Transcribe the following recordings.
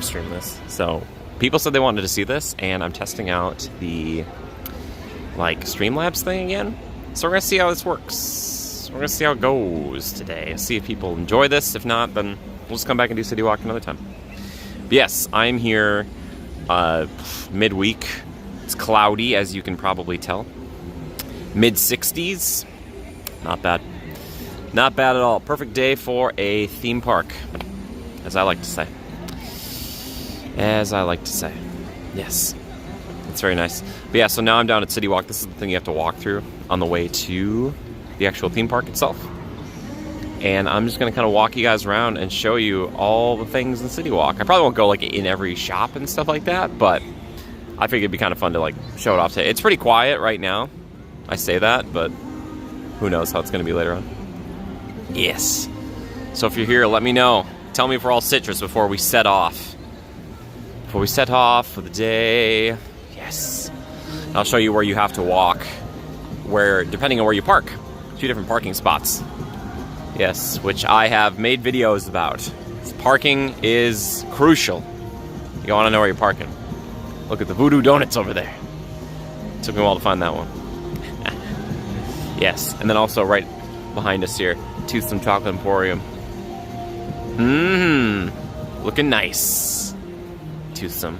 stream this. So people said they wanted to see this, and I'm testing out the Streamlabs thing again. So we're gonna see how this works. We're gonna see how it goes today. See if people enjoy this. If not, then we'll just come back and do Citywalk another time. But yes, I'm here midweek. It's cloudy, as you can probably tell. Mid-60s. Not bad. Not bad at all. Perfect day for a theme park, as I like to say. As I like to say. Yes. It's very nice. But yeah, so now I'm down at Citywalk. This is the thing you have to walk through on the way to the actual theme park itself. And I'm just going to kind of walk you guys around and show you all the things in Citywalk. I probably won't go in every shop and stuff like that, but I figured it'd be kind of fun to show it off today. It's pretty quiet right now. I say that, but who knows how it's going to be later on. Yes. So if you're here, let me know. Tell me if we're all citrus before we set off. Before we set off for the day. Yes. I'll show you where you have to walk, depending on where you park. 2 different parking spots. Yes, which I have made videos about. Parking is crucial. You want to know where you're parking. Look at the Voodoo Donuts over there. Took me a while to find that one. Yes, and then also right behind us here, Toothsome Chocolate Emporium. Looking nice. Toothsome.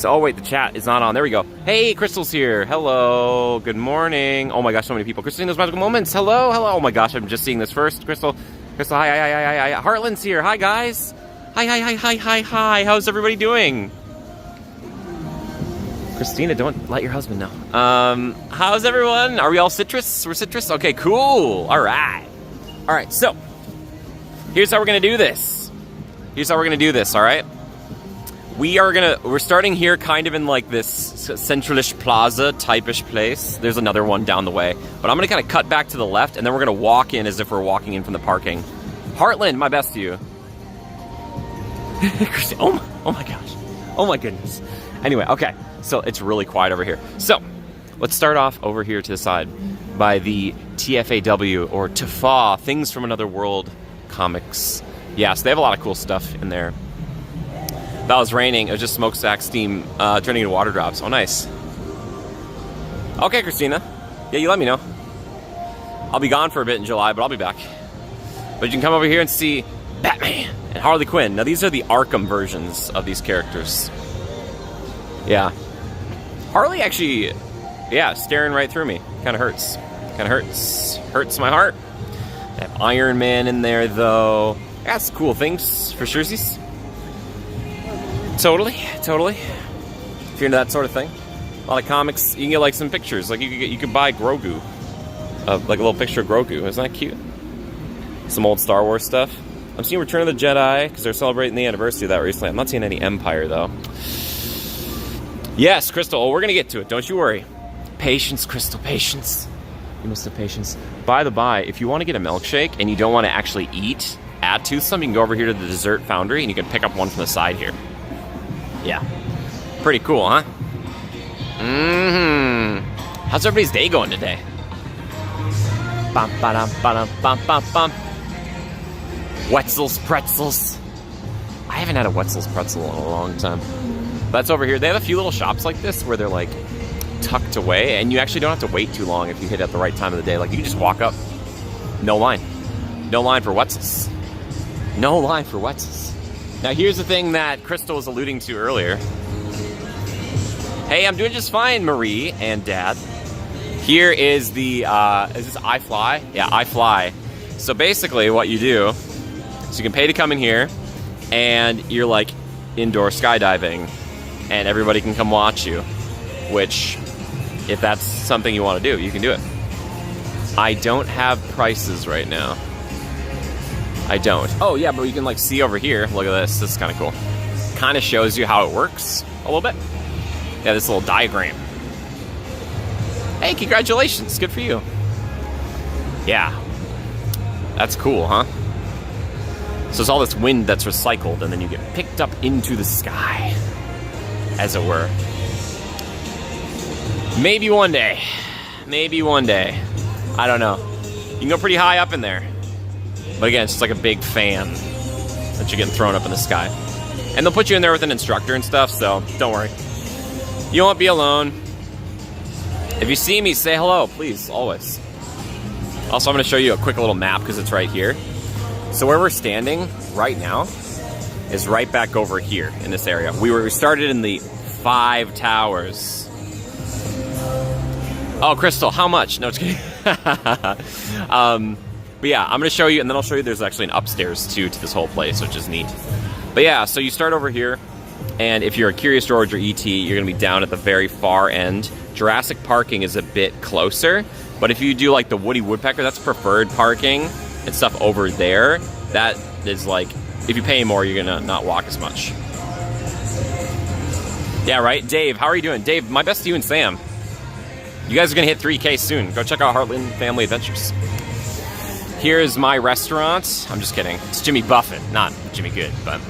Oh wait, the chat is not on. There we go. Hey, Crystal's here. Hello. Good morning. Oh my gosh, so many people. Christina's Magical Moments. Hello. Oh my gosh, I'm just seeing this first. Crystal, hi. Heartland's here. Hi guys. Hi. How's everybody doing? Christina, don't let your husband know. How's everyone? Are we all citrus? We're citrus? Okay, cool. All right, so here's how we're gonna do this. All right? We're starting here kind of in this centralish plaza type-ish place. There's another one down the way. But I'm gonna kind of cut back to the left, and then we're gonna walk in as if we're walking in from the parking. Heartland, my best to you. Oh my gosh. Oh my goodness. Anyway, okay. So it's really quiet over here. So let's start off over here to the side by the TFAW or TFA, Things from Another World comics. Yeah, so they have a lot of cool stuff in there. That was raining. It was just smokestack steam turning into water drops. Oh, nice. Okay, Christina. Yeah, you let me know. I'll be gone for a bit in July, but I'll be back. But you can come over here and see Batman and Harley Quinn. Now, these are the Arkham versions of these characters. Yeah. Harley actually, staring right through me. Kind of hurts. Hurts my heart. They have Iron Man in there, though. That's cool things for surezies. Totally. If you're into that sort of thing. A lot of comics. You can get some pictures. You could buy Grogu. A little picture of Grogu. Isn't that cute? Some old Star Wars stuff. I'm seeing Return of the Jedi because they're celebrating the anniversary of that recently. I'm not seeing any Empire, though. Yes, Crystal. Oh, we're going to get to it. Don't you worry. Patience, Crystal. Patience. You must have patience. By the by, if you want to get a milkshake and you don't want to actually eat at Toothsome, you can go over here to the Dessert Foundry and you can pick up one from the side here. Yeah. Pretty cool, huh? How's everybody's day going today? Wetzel's Pretzels. I haven't had a Wetzel's Pretzel in a long time. That's over here. They have a few little shops like this where they're tucked away, and you actually don't have to wait too long if you hit at the right time of the day. You can just walk up. No line. No line for Wetzel's. No line for Wetzel's. Now here's the thing that Crystal was alluding to earlier. Hey, I'm doing just fine, Marie and Dad. Here is the, is this iFly? Yeah, iFly. So basically what you do is you can pay to come in here, and you're indoor skydiving, and everybody can come watch you, which, if that's something you want to do, you can do it. I don't have prices right now. I don't. Oh, yeah, but you can, see over here. Look at this. This is kind of cool. Kind of shows you how it works a little bit. Yeah, this little diagram. Hey, congratulations. Good for you. Yeah. That's cool, huh? So it's all this wind that's recycled, and then you get picked up into the sky, as it were. Maybe one day. I don't know. You can go pretty high up in there. But again, it's just a big fan that you're getting thrown up in the sky. And they'll put you in there with an instructor and stuff, so don't worry. You won't be alone. If you see me, say hello, please, always. Also, I'm going to show you a quick little map because it's right here. So where we're standing right now is right back over here in this area. We started in the 5 towers. Oh, Crystal, how much? No, just kidding. But yeah, I'm going to show you, and then I'll show you there's actually an upstairs too to this whole place, which is neat. But yeah, so you start over here, and if you're a Curious George or ET, you're going to be down at the very far end. Jurassic parking is a bit closer, but if you do like the Woody Woodpecker, that's preferred parking and stuff over there. That is like, if you pay more, you're going to not walk as much. Yeah, right? Dave, how are you doing? Dave, my best to you and Sam. You guys are going to hit 3K soon. Go check out Heartland Family Adventures. Here's my restaurant. I'm just kidding. It's Jimmy Buffett, not Jimmy Good, but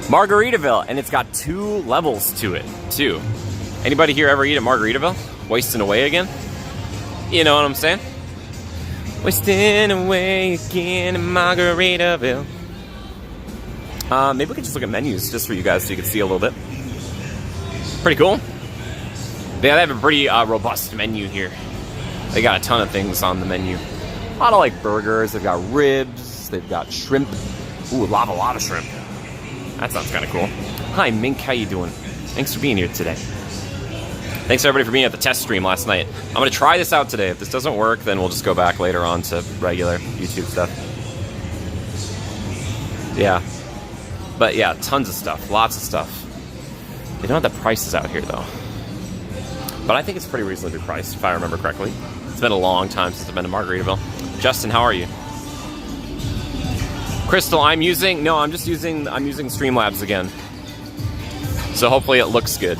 Margaritaville, and it's got 2 levels to it, too. Anybody here ever eat at Margaritaville? Wasting away again? You know what I'm saying? Wasting away again in Margaritaville. Maybe we could just look at menus just for you guys so you can see a little bit. Pretty cool. They have a pretty robust menu here. They got a ton of things on the menu. A lot of like burgers, they've got ribs, they've got shrimp. Ooh, a lot of shrimp. That sounds kind of cool. Hi, Mink, how you doing? Thanks for being here today. Thanks everybody for being at the test stream last night. I'm gonna try this out today. If this doesn't work, then we'll just go back later on to regular YouTube stuff. Yeah. But yeah, tons of stuff, lots of stuff. They don't have the prices out here though. But I think it's pretty reasonably priced, if I remember correctly. It's been a long time since I've been to Margaritaville. Justin, how are you? Crystal, I'm using Streamlabs again. So hopefully it looks good.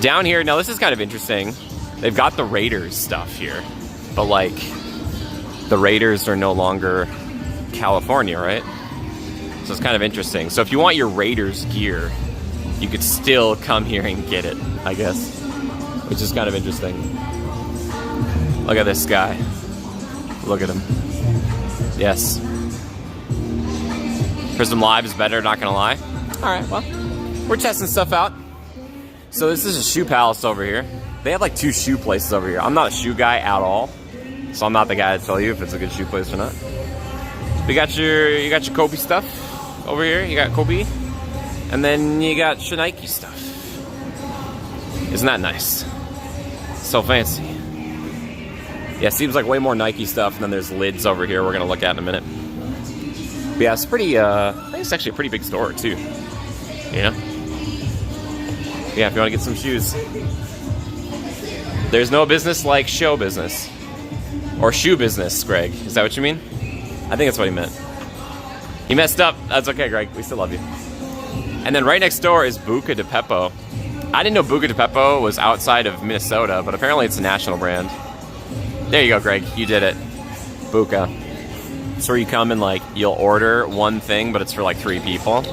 Down here, now this is kind of interesting. They've got the Raiders stuff here. But like, the Raiders are no longer California, right? So it's kind of interesting. So if you want your Raiders gear, you could still come here and get it, I guess. Which is kind of interesting. Look at this guy. Look at him. Yes. Prism Live is better, not gonna lie. Alright, well, we're testing stuff out. So this is a shoe palace over here. They have like 2 shoe places over here. I'm not a shoe guy at all, so I'm not the guy to tell you if it's a good shoe place or not. You got your Kobe stuff over here. You got Kobe, and then you got your Nike stuff. Isn't that nice? So fancy. Yeah, seems like way more Nike stuff, and then there's lids over here we're gonna look at in a minute. But yeah, it's pretty, I think it's actually a pretty big store too. You know? Yeah, if you wanna get some shoes. There's no business like show business. Or shoe business, Greg. Is that what you mean? I think that's what he meant. He messed up. That's okay, Greg. We still love you. And then right next door is Buca di Beppo. I didn't know Buca di Beppo was outside of Minnesota, but apparently it's a national brand. There you go, Greg. You did it. Buca. It's where you come and like you'll order one thing, but it's for like 3 people.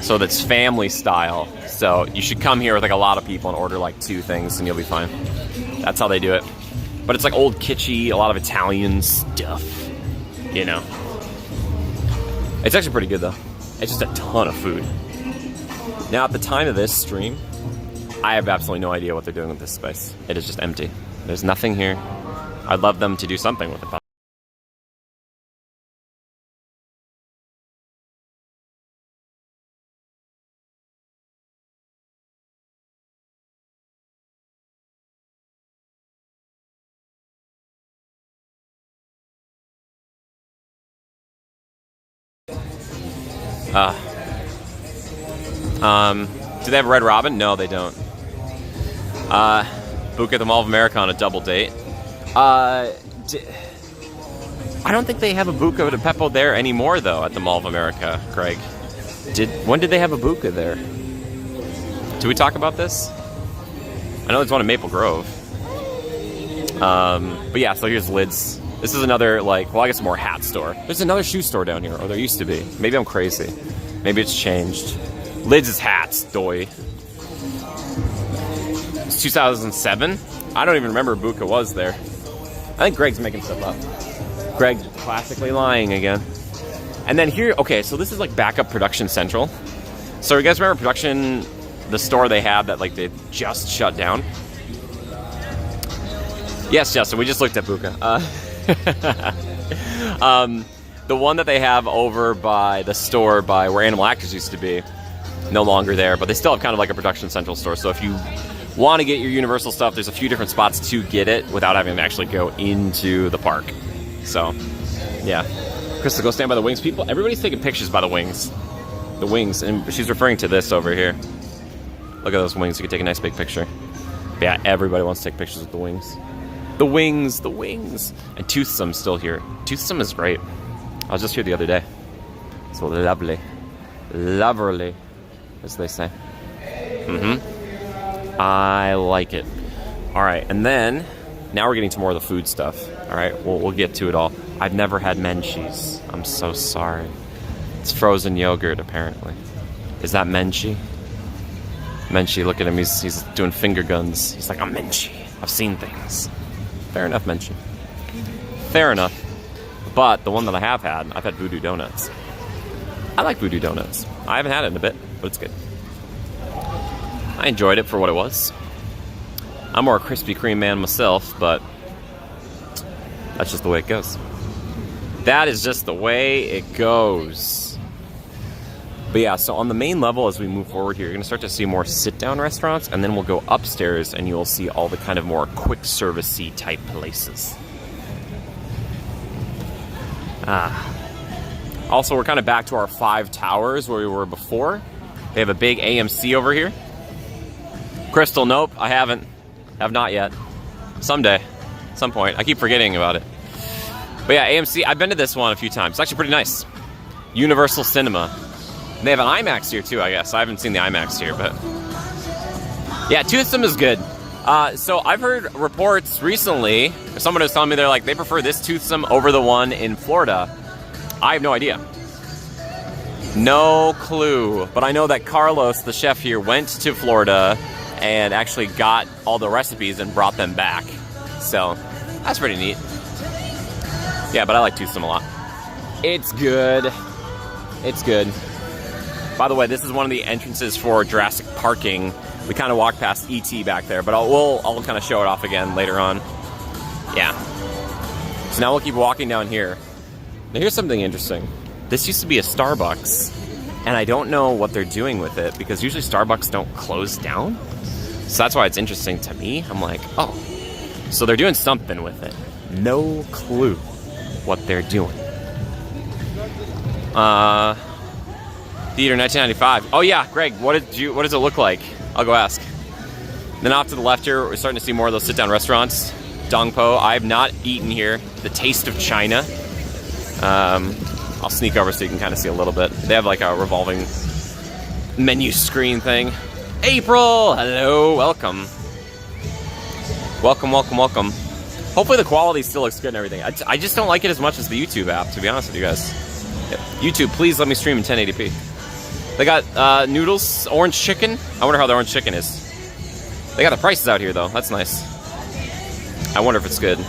So that's family style. So you should come here with like a lot of people and order like 2 things and you'll be fine. That's how they do it. But it's like old kitschy, a lot of Italian stuff. You know. It's actually pretty good though. It's just a ton of food. Now at the time of this stream, I have absolutely no idea what they're doing with this space. It is just empty. There's nothing here. I'd love them to do something with it. Do they have Red Robin? No, they don't. Book at the Mall of America on a double date. I don't think they have a Buca di Beppo there anymore, though, at the Mall of America, Craig. When did they have a Buca there? Did we talk about this? I know there's one in Maple Grove. But yeah, so here's Lids. This is another, like, well, I guess more hat store. There's another shoe store down here, or there used to be. Maybe I'm crazy. Maybe it's changed. Lids is hats, doy. It's 2007? I don't even remember Buca was there. I think Greg's making stuff up. Greg classically lying again. And then here, okay, so this is like backup production central. So you guys remember production, the store they had that like they just shut down? Yes, Justin, we just looked at Buka. The one that they have over by the store by where Animal Actors used to be, no longer there, but they still have kind of like a Production Central store. So if you want to get your Universal stuff, there's a few different spots to get it without having to actually go into the park. So, yeah. Crystal, go stand by the wings. People, everybody's taking pictures by the wings. The wings, and she's referring to this over here. Look at those wings. You can take a nice big picture. But yeah, everybody wants to take pictures with the wings. The wings, the wings. And Toothsome's still here. Toothsome is great. I was just here the other day. So lovely. Lovely, as they say. I like it. All right, and then, now we're getting to more of the food stuff. All right, we'll get to it all. I've never had Menchie's. I'm so sorry. It's frozen yogurt, apparently. Is that Menchie? Menchie, look at him. He's doing finger guns. He's like, I'm Menchie. I've seen things. Fair enough, Menchie. Fair enough. But the one that I have had, I've had Voodoo Donuts. I like Voodoo Donuts. I haven't had it in a bit, but it's good. I enjoyed it for what it was. I'm more a Krispy Kreme man myself, but that's just the way it goes. That is just the way it goes. But yeah, so on the main level, as we move forward here, you're going to start to see more sit-down restaurants, and then we'll go upstairs, and you'll see all the kind of more quick-service-y type places. Also, we're kind of back to our 5 towers where we were before. They have a big AMC over here. Crystal, nope, I haven't. Have not yet. Someday. Some point. I keep forgetting about it. But yeah, AMC, I've been to this one a few times. It's actually pretty nice. Universal Cinema. They have an IMAX here too, I guess. I haven't seen the IMAX here, but... yeah, Toothsome is good. So I've heard reports recently, someone was telling me they prefer this Toothsome over the one in Florida. I have no idea. No clue. But I know that Carlos, the chef here, went to Florida and actually got all the recipes and brought them back. So, that's pretty neat. Yeah, but I like Toothsome a lot. It's good. It's good. By the way, this is one of the entrances for Jurassic Parking. We kind of walked past E.T. back there, but I'll kind of show it off again later on. Yeah. So now we'll keep walking down here. Now here's something interesting. This used to be a Starbucks, and I don't know what they're doing with it, because usually Starbucks don't close down. So that's why it's interesting to me. I'm like, oh, so they're doing something with it. No clue what they're doing. Theater 1995. Oh yeah, Greg, what does it look like? I'll go ask. Then off to the left here, we're starting to see more of those sit-down restaurants. Dongpo, I have not eaten here. The Taste of China. I'll sneak over so you can kind of see a little bit. They have like a revolving menu screen thing. April, hello, welcome. Welcome, welcome, welcome. Hopefully the quality still looks good and everything. I just don't like it as much as the YouTube app, to be honest with you guys. Yep. YouTube, please let me stream in 1080p. They got noodles, orange chicken. I wonder how the orange chicken is. They got the prices out here, though. That's nice. I wonder if it's good.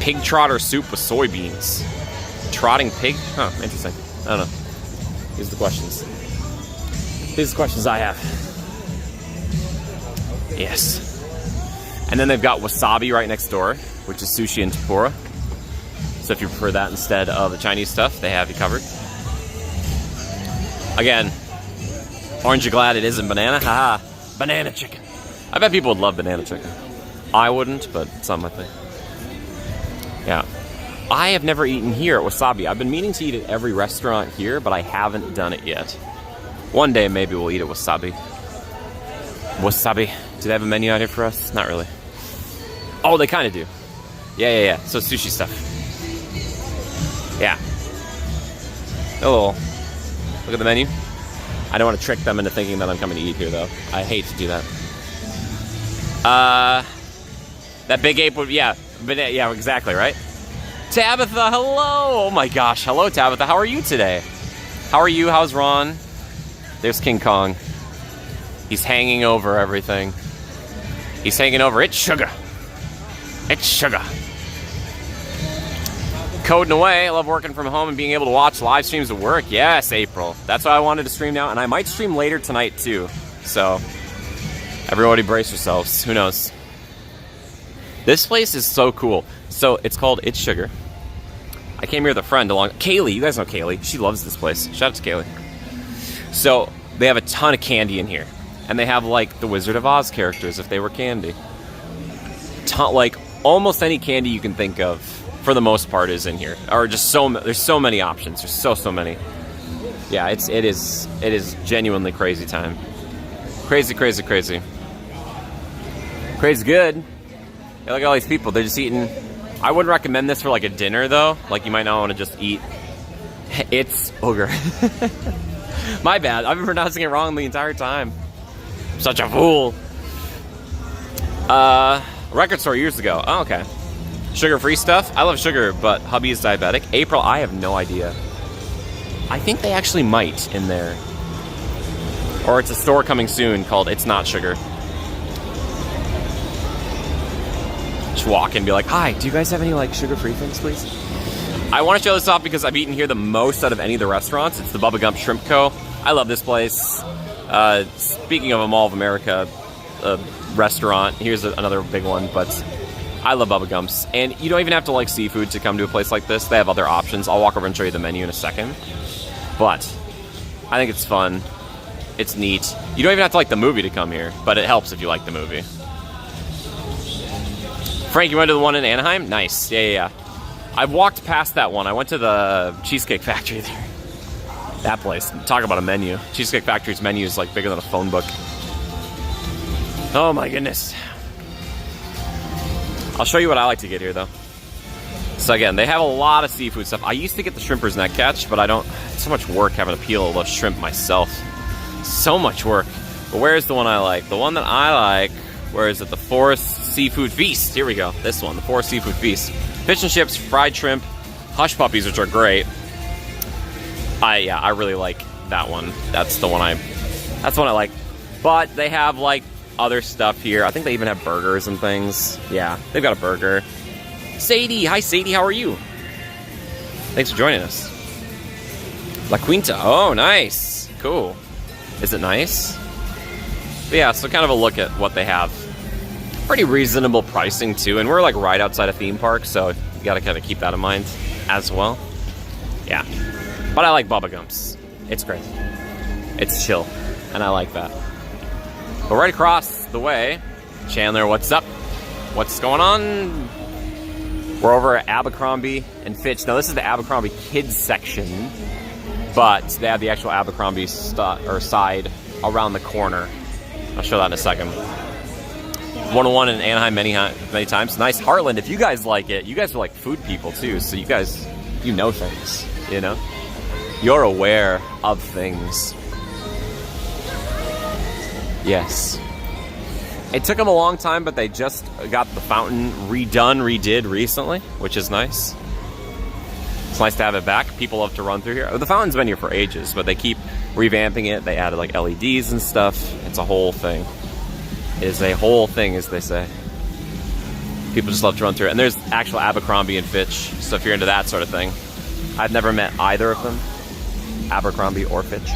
Pig trotter soup with soybeans. Trotting pig? Huh, interesting. I don't know. These are the questions. These are the questions I have. Yes. And then they've got wasabi right next door, which is sushi and tempura. So if you prefer that instead of the Chinese stuff, they have you covered. Again, aren't you glad it isn't banana? Haha, banana chicken. I bet people would love banana chicken. I wouldn't, but some I think. Yeah. I have never eaten here at Wasabi. I've been meaning to eat at every restaurant here, but I haven't done it yet. One day maybe we'll eat at Wasabi. Wasabi. Do they have a menu out here for us? Not really. Oh, they kind of do. Yeah. So sushi stuff. Yeah. Oh, look at the menu. I don't want to trick them into thinking that I'm coming to eat here, though. I hate to do that. That big ape would, yeah, exactly, right? Tabitha, hello! Oh my gosh, hello Tabitha, how are you today? How are you? How's Ron? There's King Kong. He's hanging over everything. He's hanging over, it's sugar. It's sugar. coding away. I love working from home and being able to watch live streams at work. Yes, April. That's why I wanted to stream now, and I might stream later tonight too. So, everybody brace yourselves. Who knows? This place is so cool. So, it's called It's Sugar. I came here with a friend along. Kaylee, you guys know Kaylee. She loves this place. Shout out to Kaylee. So, they have a ton of candy in here. And they have, like, the Wizard of Oz characters if they were candy. Like, almost any candy you can think of, for the most part, is in here. Or just there's so many options. There's so many. Yeah, it is genuinely crazy time. Crazy, crazy, crazy. Crazy good. Hey, look at all these people. They're just eating. I wouldn't recommend this for like a dinner though. Like you might not want to just eat. It's ogre. My bad. I've been pronouncing it wrong the entire time. Such a fool. Record store years ago. Oh, okay. Sugar-free stuff. I love sugar, but hubby is diabetic. April, I have no idea. I think they actually might in there. Or it's a store coming soon called It's Not Sugar. Just walk in and be like, hi, do you guys have any like sugar-free things, please? I want to show this off because I've eaten here the most out of any of the restaurants. It's the Bubba Gump Shrimp Co. I love this place. Speaking of a Mall of America restaurant, here's another big one, but I love Bubba Gumps. And you don't even have to like seafood to come to a place like this. They have other options. I'll walk over and show you the menu in a second. But I think it's fun. It's neat. You don't even have to like the movie to come here, but it helps if you like the movie. Frank, you went to the one in Anaheim? Nice. Yeah. I've walked past that one. I went to the Cheesecake Factory there. That place. Talk about a menu. Cheesecake Factory's menu is like bigger than a phone book. Oh my goodness. I'll show you what I like to get here though. So again, they have a lot of seafood stuff. I used to get the shrimper's neck catch, but I don't. It's so much work having to peel the shrimp myself. So much work. But where's the one I like? The one that I like, where is it? The Forest Seafood Feast. Here we go. This one, the Forest Seafood Feast. Fish and chips, fried shrimp, hush puppies, which are great. I really like that one. That's the one I like. But they have like other stuff here. I think they even have burgers and things. Yeah, they've got a burger. Sadie, hi Sadie, how are you? Thanks for joining us. La Quinta, oh nice, cool. Is it nice? But yeah, so kind of a look at what they have. Pretty reasonable pricing too, and we're like right outside a theme park, so you gotta kind of keep that in mind as well. Yeah, but I like Bubba Gumps. It's great. It's chill, and I like that. But right across the way, Chandler, what's up? What's going on? We're over at Abercrombie and Fitch. Now this is the Abercrombie kids section, but they have the actual Abercrombie side around the corner. I'll show that in a second. 101 in Anaheim many times. Nice. Heartland, if you guys like it, you guys are like food people too, so you guys, you know things, you know? You're aware of things. Yes. It took them a long time, but they just got the fountain redid recently, which is nice. It's nice to have it back. People love to run through here. The fountain's been here for ages, but they keep revamping it. They added like LEDs and stuff. It's a whole thing. It is a whole thing, as they say. People just love to run through it. And there's actual Abercrombie and Fitch, so if you're into that sort of thing. I've never met either of them, Abercrombie or Fitch.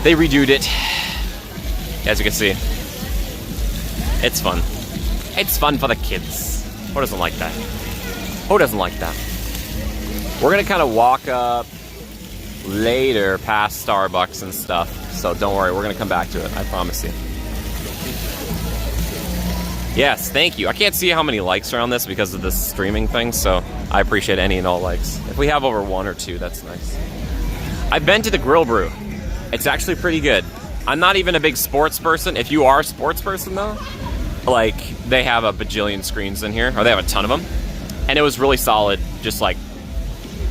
They redoed it. As you can see, it's fun. It's fun for the kids. Who doesn't like that? Who doesn't like that? We're gonna kind of walk up later past Starbucks and stuff, so don't worry, we're gonna come back to it, I promise you. Yes, thank you. I can't see how many likes are on this because of this streaming thing, so I appreciate any and all likes. If we have over 1 or 2, that's nice. I've been to the Grill Brew. It's actually pretty good. I'm not even a big sports person. If you are a sports person though, like they have a bajillion screens in here, or they have a ton of them. And it was really solid, just like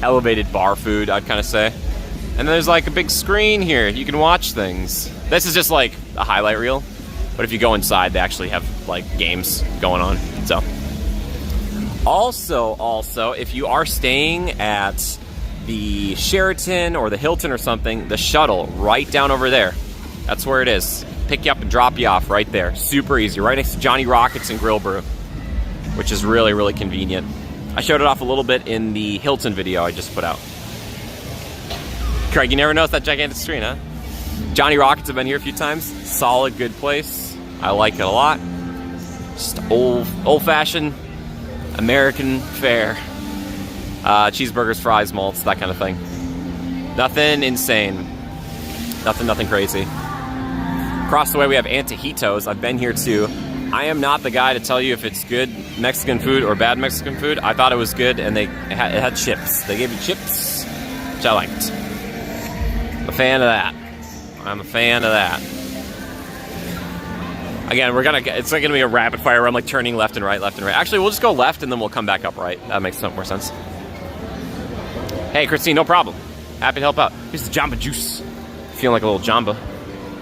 elevated bar food, I'd kind of say. And then there's like a big screen here. You can watch things. This is just like a highlight reel. But if you go inside, they actually have like games going on. So also, if you are staying at the Sheraton or the Hilton or something, the shuttle right down over there. That's where it is. Pick you up and drop you off right there. Super easy. Right next to Johnny Rockets and Grill Brew, which is really, really convenient. I showed it off a little bit in the Hilton video I just put out. Craig, you never noticed that gigantic screen, huh? Johnny Rockets have been here a few times. Solid, good place. I like it a lot. Just old-fashioned American fare. Cheeseburgers, fries, malts, that kind of thing. Nothing insane. Nothing crazy. Across the way we have Antojitos. I've been here too. I am not the guy to tell you if it's good Mexican food or bad Mexican food. I thought it was good, and it had chips. They gave you chips, which I liked. I'm a fan of that. I'm a fan of that. Again, it's like gonna be a rapid fire where I'm like turning left and right. Actually, we'll just go left and then we'll come back up right. That makes more sense. Hey, Christine, no problem. Happy to help out. Here's the Jamba Juice. Feeling like a little Jamba.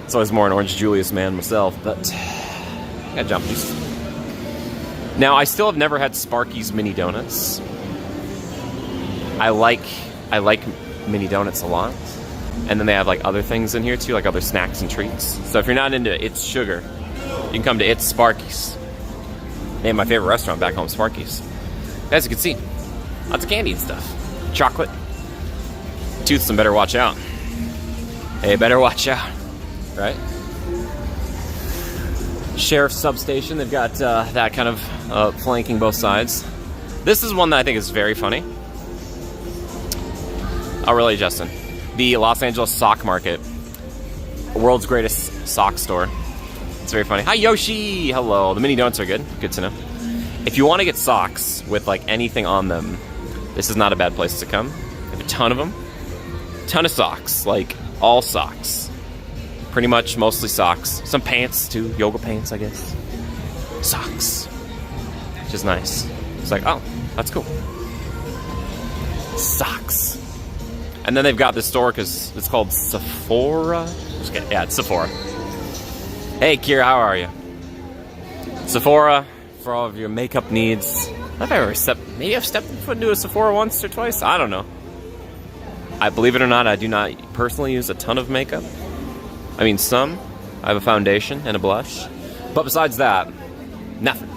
It's always more an Orange Julius man myself, but I got Jamba Juice. Now, I still have never had Sparky's Mini Donuts. I like Mini Donuts a lot. And then they have like other things in here too, like other snacks and treats. So if you're not into It's Sugar, you can come to It's Sparky's. Name my favorite restaurant back home, Sparky's. As you can see, lots of candy and stuff. Chocolate. Toothsome better watch out. Hey, better watch out. Right? Sheriff's substation, they've got that kind of flanking both sides. This is one that I think is very funny. Oh, really, Justin? The Los Angeles Sock Market, world's greatest sock store. It's very funny. Hi, Yoshi! Hello. The mini donuts are good. Good to know. If you want to get socks with like anything on them, this is not a bad place to come. They have a ton of them. Ton of socks, like all socks. Pretty much mostly socks. Some pants too, yoga pants, I guess. Socks. Which is nice. It's like, oh, that's cool. Socks. And then they've got this store because it's called Sephora. Just kidding. Yeah, it's Sephora. Hey, Kira, how are you? Sephora for all of your makeup needs. Maybe I've stepped foot into a Sephora once or twice. I don't know. I believe it or not, I do not personally use a ton of makeup. I mean, some. I have a foundation and a blush. But besides that, nothing.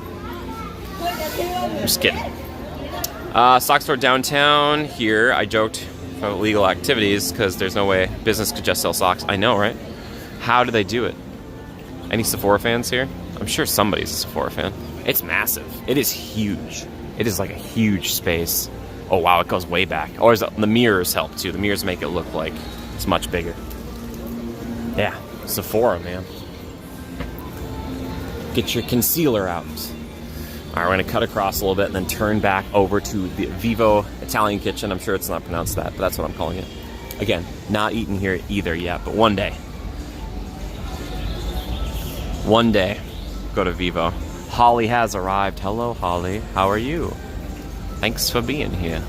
I'm just kidding. Sock store downtown here. I joked about illegal activities because there's no way business could just sell socks. I know, right? How do they do it? Any Sephora fans here? I'm sure somebody's a Sephora fan. It's massive. It is huge. It is like a huge space. Oh, wow, it goes way back. Or the mirrors help, too. The mirrors make it look like it's much bigger. Yeah, Sephora, man. Get your concealer out. All right, we're going to cut across a little bit and then turn back over to the Vivo Italian Kitchen. I'm sure it's not pronounced that, but that's what I'm calling it. Again, not eaten here either yet, but one day. One day, go to Vivo. Holly has arrived. Hello, Holly. How are you? Thanks for being here.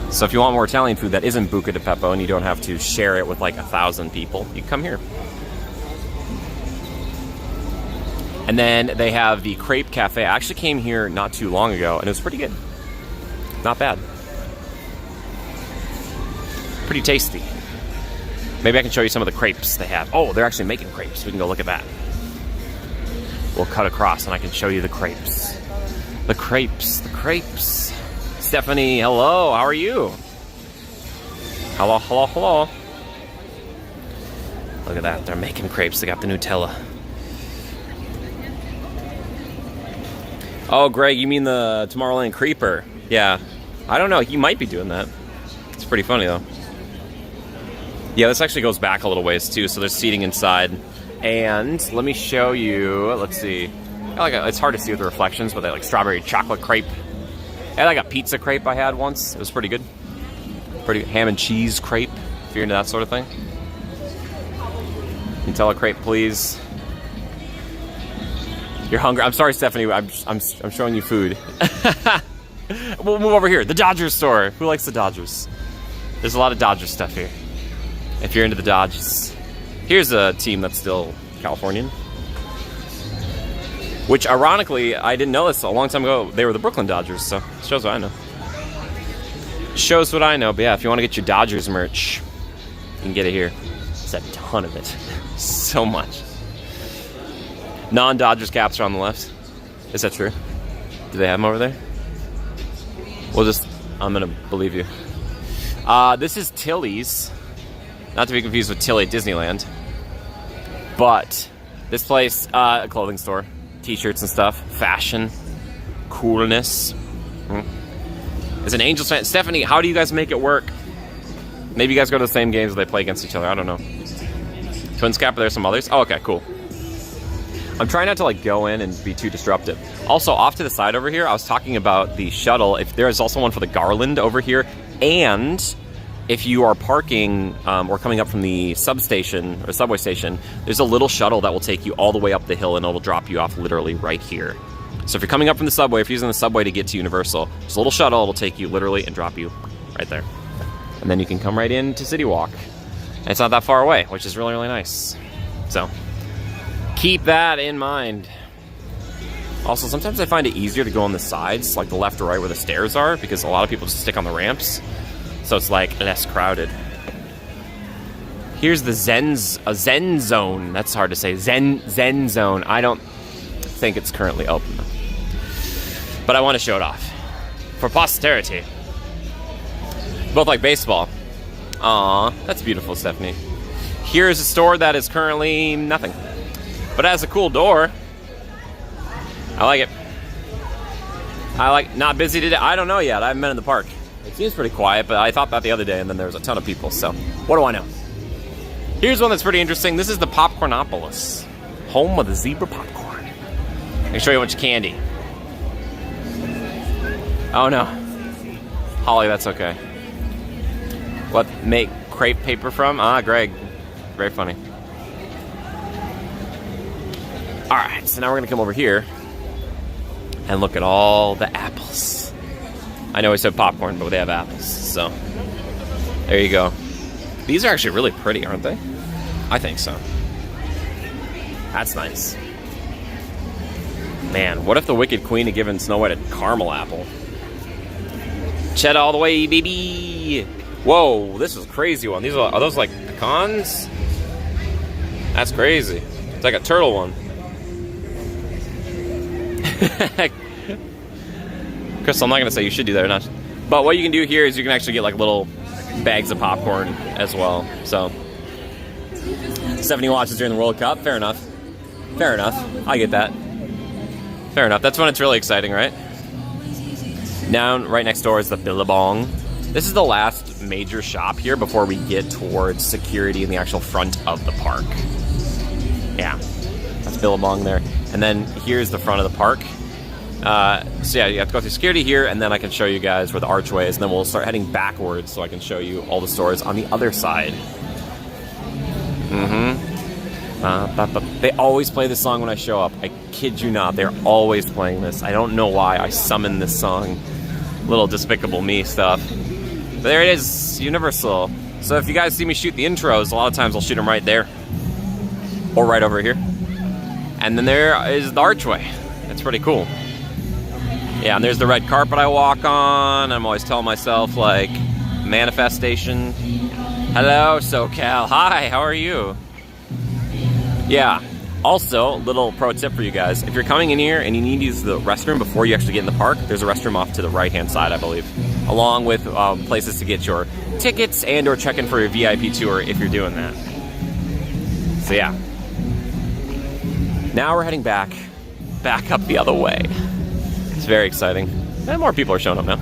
So if you want more Italian food that isn't buca di beppo and you don't have to share it with like 1,000 people, you can come here. And then they have the Crepe Cafe. I actually came here not too long ago, and it was pretty good. Not bad. Pretty tasty. Maybe I can show you some of the crepes they have. Oh, they're actually making crepes. We can go look at that. We'll cut across, and I can show you the crepes. The crepes. The crepes. Stephanie, hello. How are you? Hello, hello, hello. Look at that. They're making crepes. They got the Nutella. Oh, Greg, you mean the Tomorrowland Creeper? Yeah. I don't know. He might be doing that. It's pretty funny, though. Yeah, this actually goes back a little ways, too. So there's seating inside. And let me show you. Let's see. It's hard to see with the reflections, but they like strawberry chocolate crepe. And like a pizza crepe I had once. It was pretty good. Pretty ham and cheese crepe, if you're into that sort of thing. Nutella crepe, please. You're hungry. I'm sorry, Stephanie. I'm showing you food. We'll move over here. The Dodgers store. Who likes the Dodgers? There's a lot of Dodgers stuff here. If you're into the Dodgers. Here's a team that's still Californian. Which, ironically, I didn't know this a long time ago. They were the Brooklyn Dodgers, so it shows what I know. Shows what I know. But yeah, if you want to get your Dodgers merch, you can get it here. There's a ton of it. So much. Non-Dodgers caps are on the left. Is that true? Do they have them over there? I'm gonna believe you. This is Tilly's. Not to be confused with Tilly at Disneyland. But this place, a clothing store. T-shirts and stuff. Fashion. Coolness. Is an Angels fan. Stephanie, how do you guys make it work? Maybe you guys go to the same games they play against each other. I don't know. Twins Cap, are there some others? Oh, okay, cool. I'm trying not to like go in and be too disruptive. Also, off to the side over here, I was talking about the shuttle. If there is also one for the Garland over here, and if you are parking or coming up from the substation or subway station, there's a little shuttle that will take you all the way up the hill and it'll drop you off literally right here. So if you're coming up from the subway, if you're using the subway to get to Universal, there's a little shuttle. It'll take you literally and drop you right there. And then you can come right into Citywalk. And it's not that far away, which is really, really nice. So keep that in mind. Also, sometimes I find it easier to go on the sides, like the left or right where the stairs are, because a lot of people just stick on the ramps. So it's like less crowded. Here's the Zen Zone. That's hard to say. Zen Zone. I don't think it's currently open, but I want to show it off for posterity. Both like baseball. Aw, that's beautiful, Stephanie. Here's a store that is currently nothing, but it has a cool door. I like it. Not busy today. I don't know yet. I haven't been in the park. It seems pretty quiet, but I thought that the other day, and then there was a ton of people, so what do I know? Here's one that's pretty interesting. This is the Popcornopolis, home of the zebra popcorn. I can show you a bunch of candy. Oh no. Holly, that's okay. What make crepe paper from? Greg. Very funny. Alright, so now we're going to come over here and look at all the apples. I know we said popcorn, but they have apples, so there you go. These are actually really pretty, aren't they? I think so. That's nice. Man, what if the Wicked Queen had given Snow White a caramel apple? Cheddar all the way, baby! Whoa, this is a crazy one. Are those like pecans? That's crazy. It's like a turtle one. Crystal, I'm not gonna say you should do that or not. But what you can do here is you can actually get like little bags of popcorn as well. So 70 watches during the World Cup. Fair enough. Fair enough. I get that. Fair enough. That's when it's really exciting, right? Now, right next door is the Billabong. This is the last major shop here before we get towards security in the actual front of the park. Yeah, that's Billabong there. And then here's the front of the park. So yeah, you have to go through security here, and then I can show you guys where the archway is, and then we'll start heading backwards so I can show you all the stores on the other side. They always play this song when I show up. I kid you not, they're always playing this. I don't know why I summoned this song. Little Despicable Me stuff. But there it is, Universal. So if you guys see me shoot the intros, a lot of times I'll shoot them right there. Or right over here. And then there is the archway. That's pretty cool. Yeah, and there's the red carpet I walk on. I'm always telling myself, like, manifestation. Hello, SoCal. Hi, how are you? Yeah. Also, little pro tip for you guys. If you're coming in here and you need to use the restroom before you actually get in the park, there's a restroom off to the right-hand side, I believe. Along with places to get your tickets and or check in for your VIP tour if you're doing that. So yeah. Now we're heading back up the other way. It's very exciting. And more people are showing up now.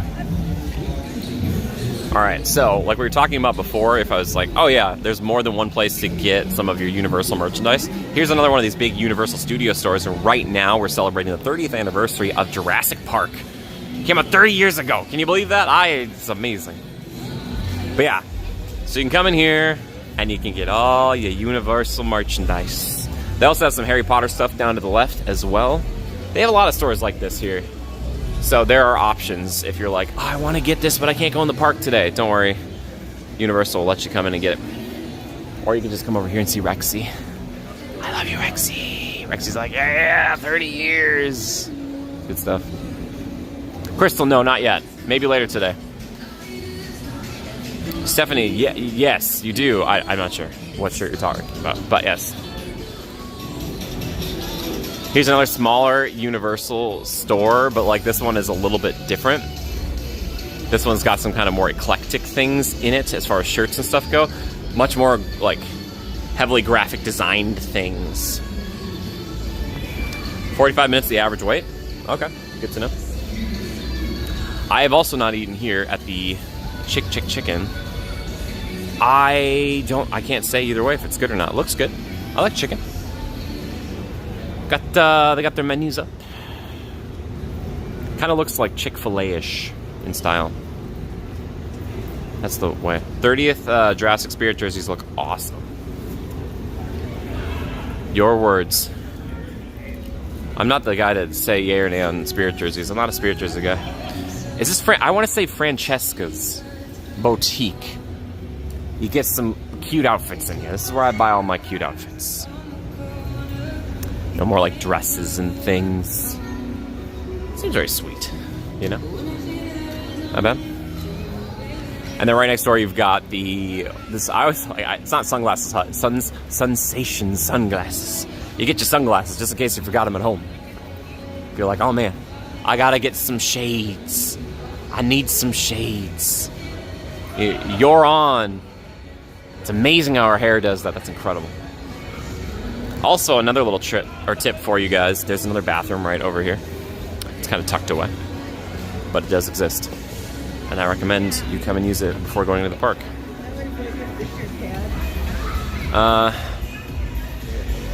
Alright, so like we were talking about before, if I was like, oh yeah, there's more than one place to get some of your Universal merchandise. Here's another one of these big Universal Studio stores, and right now we're celebrating the 30th anniversary of Jurassic Park. It came out 30 years ago. Can you believe that? It's amazing. But yeah, so you can come in here and you can get all your Universal merchandise. They also have some Harry Potter stuff down to the left as well. They have a lot of stores like this here. So there are options if you're like, oh, I want to get this, but I can't go in the park today. Don't worry. Universal will let you come in and get it. Or you can just come over here and see Rexy. I love you, Rexy. Rexy's like, yeah, 30 years. Good stuff. Crystal, no, not yet. Maybe later today. Stephanie, yes, you do. I'm not sure what shirt you're talking about, but yes. Here's another smaller Universal store, but like this one is a little bit different. This one's got some kind of more eclectic things in it as far as shirts and stuff go. Much more like heavily graphic designed things. 45 minutes the average wait. Okay, good to know. I have also not eaten here at the Chicken. I can't say either way if it's good or not. It looks good. I like chicken. They got their menus up. Kind of looks like Chick-fil-A-ish in style. That's the way. 30th Jurassic Spirit jerseys look awesome. Your words. I'm not the guy to say yay or nay on Spirit jerseys. I'm not a Spirit jersey guy. Is this I want to say Francesca's Boutique. You get some cute outfits in here. This is where I buy all my cute outfits. No more like dresses and things. Seems very sweet, you know? Not bad. And then right next door you've got it's not Sunglasses Hut, it's Sensation sunglasses. You get your sunglasses just in case you forgot them at home. If you're like, oh man, I gotta get some shades. I need some shades. You're on. It's amazing how our hair does that. That's incredible. Also, another little tip for you guys. There's another bathroom right over here. It's kind of tucked away, but it does exist. And I recommend you come and use it before going to the park.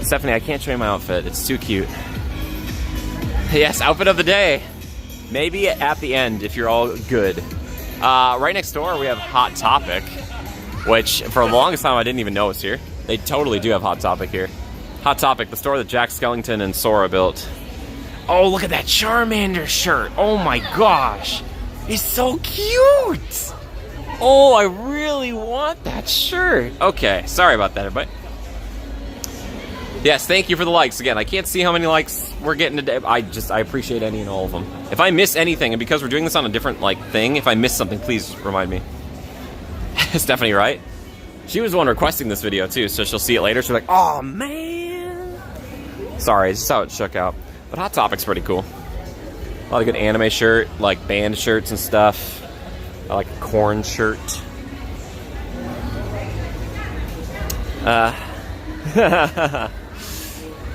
Stephanie, I can't show you my outfit. It's too cute. Yes, outfit of the day. Maybe at the end if you're all good. Right next door we have Hot Topic, which for the longest time I didn't even know was here. They totally do have Hot Topic here. Hot Topic, the store that Jack Skellington and Sora built. Oh, look at that Charmander shirt. Oh my gosh. It's so cute. Oh, I really want that shirt. Okay, sorry about that, everybody. Yes, thank you for the likes. Again, I can't see how many likes we're getting today. I appreciate any and all of them. If I miss anything, and because we're doing this on a different thing, if I miss something, please remind me. Stephanie, right? She was the one requesting this video too, so she'll see it later. She'll be like, oh man. Sorry, this is how it shook out. But Hot Topic's pretty cool. A lot of good anime shirt, like band shirts and stuff. I like a corn shirt.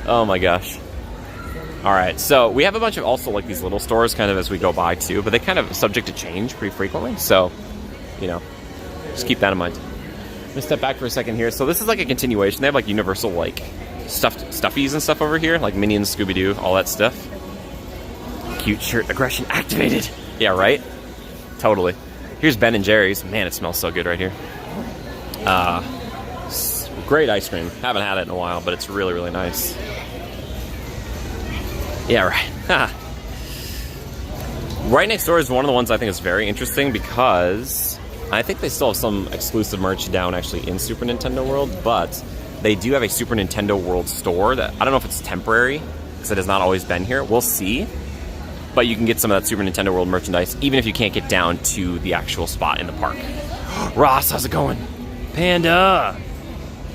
Oh my gosh. Alright, so we have a bunch of also like these little stores kind of as we go by too, but they kind of subject to change pretty frequently, so, you know, just keep that in mind. I'm gonna step back for a second here. So this is like a continuation. They have like Universal like stuffies and stuff over here, like Minions, Scooby-Doo, all that stuff. Cute shirt aggression activated. Yeah, right? Totally. Here's Ben & Jerry's. Man, it smells so good right here. Great ice cream. Haven't had it in a while, but it's really, really nice. Yeah, right. Right next door is one of the ones I think is very interesting because I think they still have some exclusive merch down actually in Super Nintendo World, but they do have a Super Nintendo World store that I don't know if it's temporary because it has not always been here. We'll see. But you can get some of that Super Nintendo World merchandise even if you can't get down to the actual spot in the park. Ross, how's it going? Panda!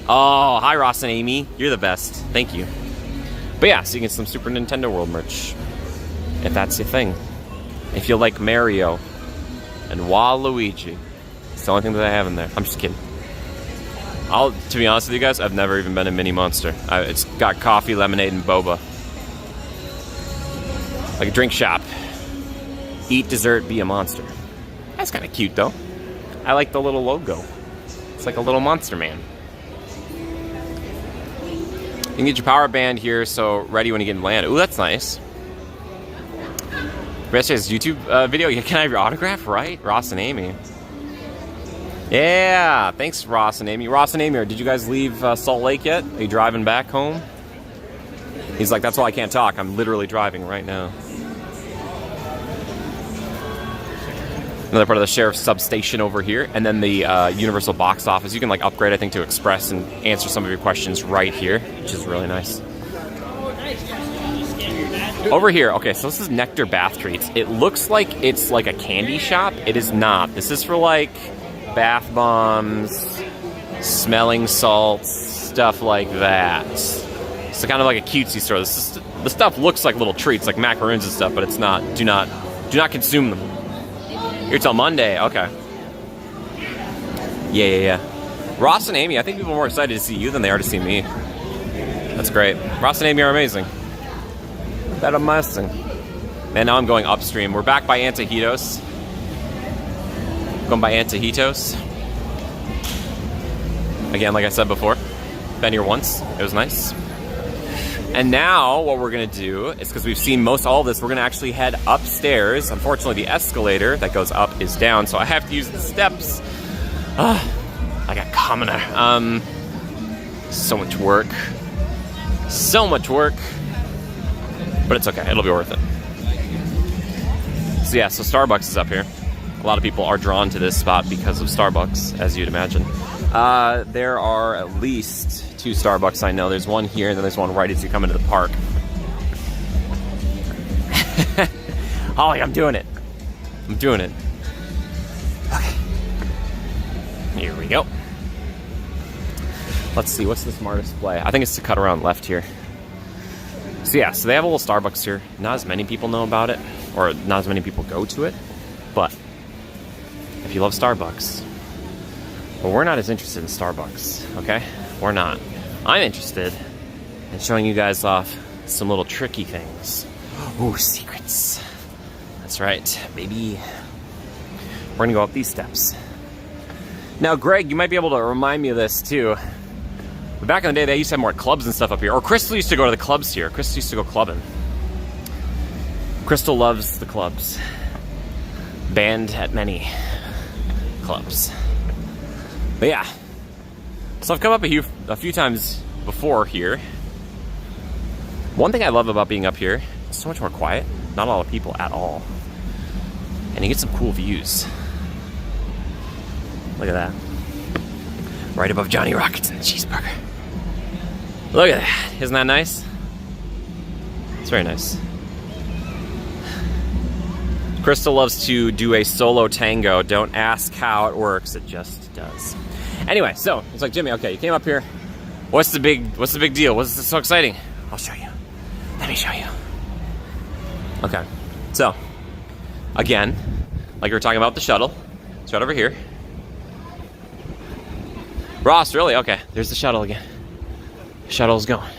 Oh, hi Ross and Amy. You're the best. Thank you. But yeah, so you can get some Super Nintendo World merch. If that's your thing. If you like Mario and Waluigi. It's the only thing that I have in there. I'm just kidding. To be honest with you guys, I've never even been in Mini Monster. It's got coffee, lemonade, and boba. Like a drink shop. Eat dessert, be a monster. That's kind of cute though. I like the little logo. It's like a little monster man. You can get your power band here, so ready when you get in land. Ooh, that's nice. Yesterday's YouTube video. Yeah, can I have your autograph? Right? Ross and Amy. Yeah, thanks Ross and Amy. Ross and Amy, did you guys leave Salt Lake yet? Are you driving back home? He's like, that's why I can't talk. I'm literally driving right now. Another part of the sheriff's substation over here, and then the Universal box office. You can like upgrade, I think, to Express and answer some of your questions right here, which is really nice. Over here, okay, so this is Nectar Bath Treats. It looks like it's like a candy shop. It is not. This is for like bath bombs, smelling salts, stuff like that. It's kind of like a cutesy store. The stuff looks like little treats, like macaroons and stuff, but it's not. Do not consume them. You're till Monday. Okay. Yeah. Ross and Amy, I think people are more excited to see you than they are to see me. That's great. Ross and Amy are amazing. That amazing. And now I'm going upstream. We're back by Antojitos. Going by Antojitos. Again, like I said before, been here once. It was nice. And now what we're going to do is, because we've seen most all of this, we're going to actually head upstairs. Unfortunately, the escalator that goes up is down, so I have to use the steps. I got commoner. So much work. So much work. But it's okay. It'll be worth it. So yeah, so Starbucks is up here. A lot of people are drawn to this spot because of Starbucks, as you'd imagine. There are at least 2 Starbucks I know. There's one here, and then there's one right as you come into the park. Holly, I'm doing it. I'm doing it. Okay. Here we go. Let's see, what's the smartest play? I think it's to cut around left here. So yeah, so they have a little Starbucks here. Not as many people know about it, or not as many people go to it. But if you love Starbucks, well, we're not as interested in Starbucks, okay? We're not. I'm interested in showing you guys off some little tricky things. Ooh, secrets. That's right, baby. We're gonna go up these steps. Now, Greg, you might be able to remind me of this too. But back in the day, they used to have more clubs and stuff up here. Or Crystal used to go to the clubs here. Crystal used to go clubbing. Crystal loves the clubs. Banned at many clubs. But yeah. So I've come up a few times before here. One thing I love about being up here, it's so much more quiet. Not a lot of people at all. And you get some cool views. Look at that. Right above Johnny Rockets and the cheeseburger. Look at that. Isn't that nice? It's very nice. Crystal loves to do a solo tango. Don't ask how it works. It just does. Anyway, so it's like, Jimmy, okay, you came up here. What's the big deal? What's so exciting? I'll show you. Let me show you. Okay. So, again, like we were talking about the shuttle. It's right over here. Ross, really? Okay, there's the shuttle again. Shuttle's going.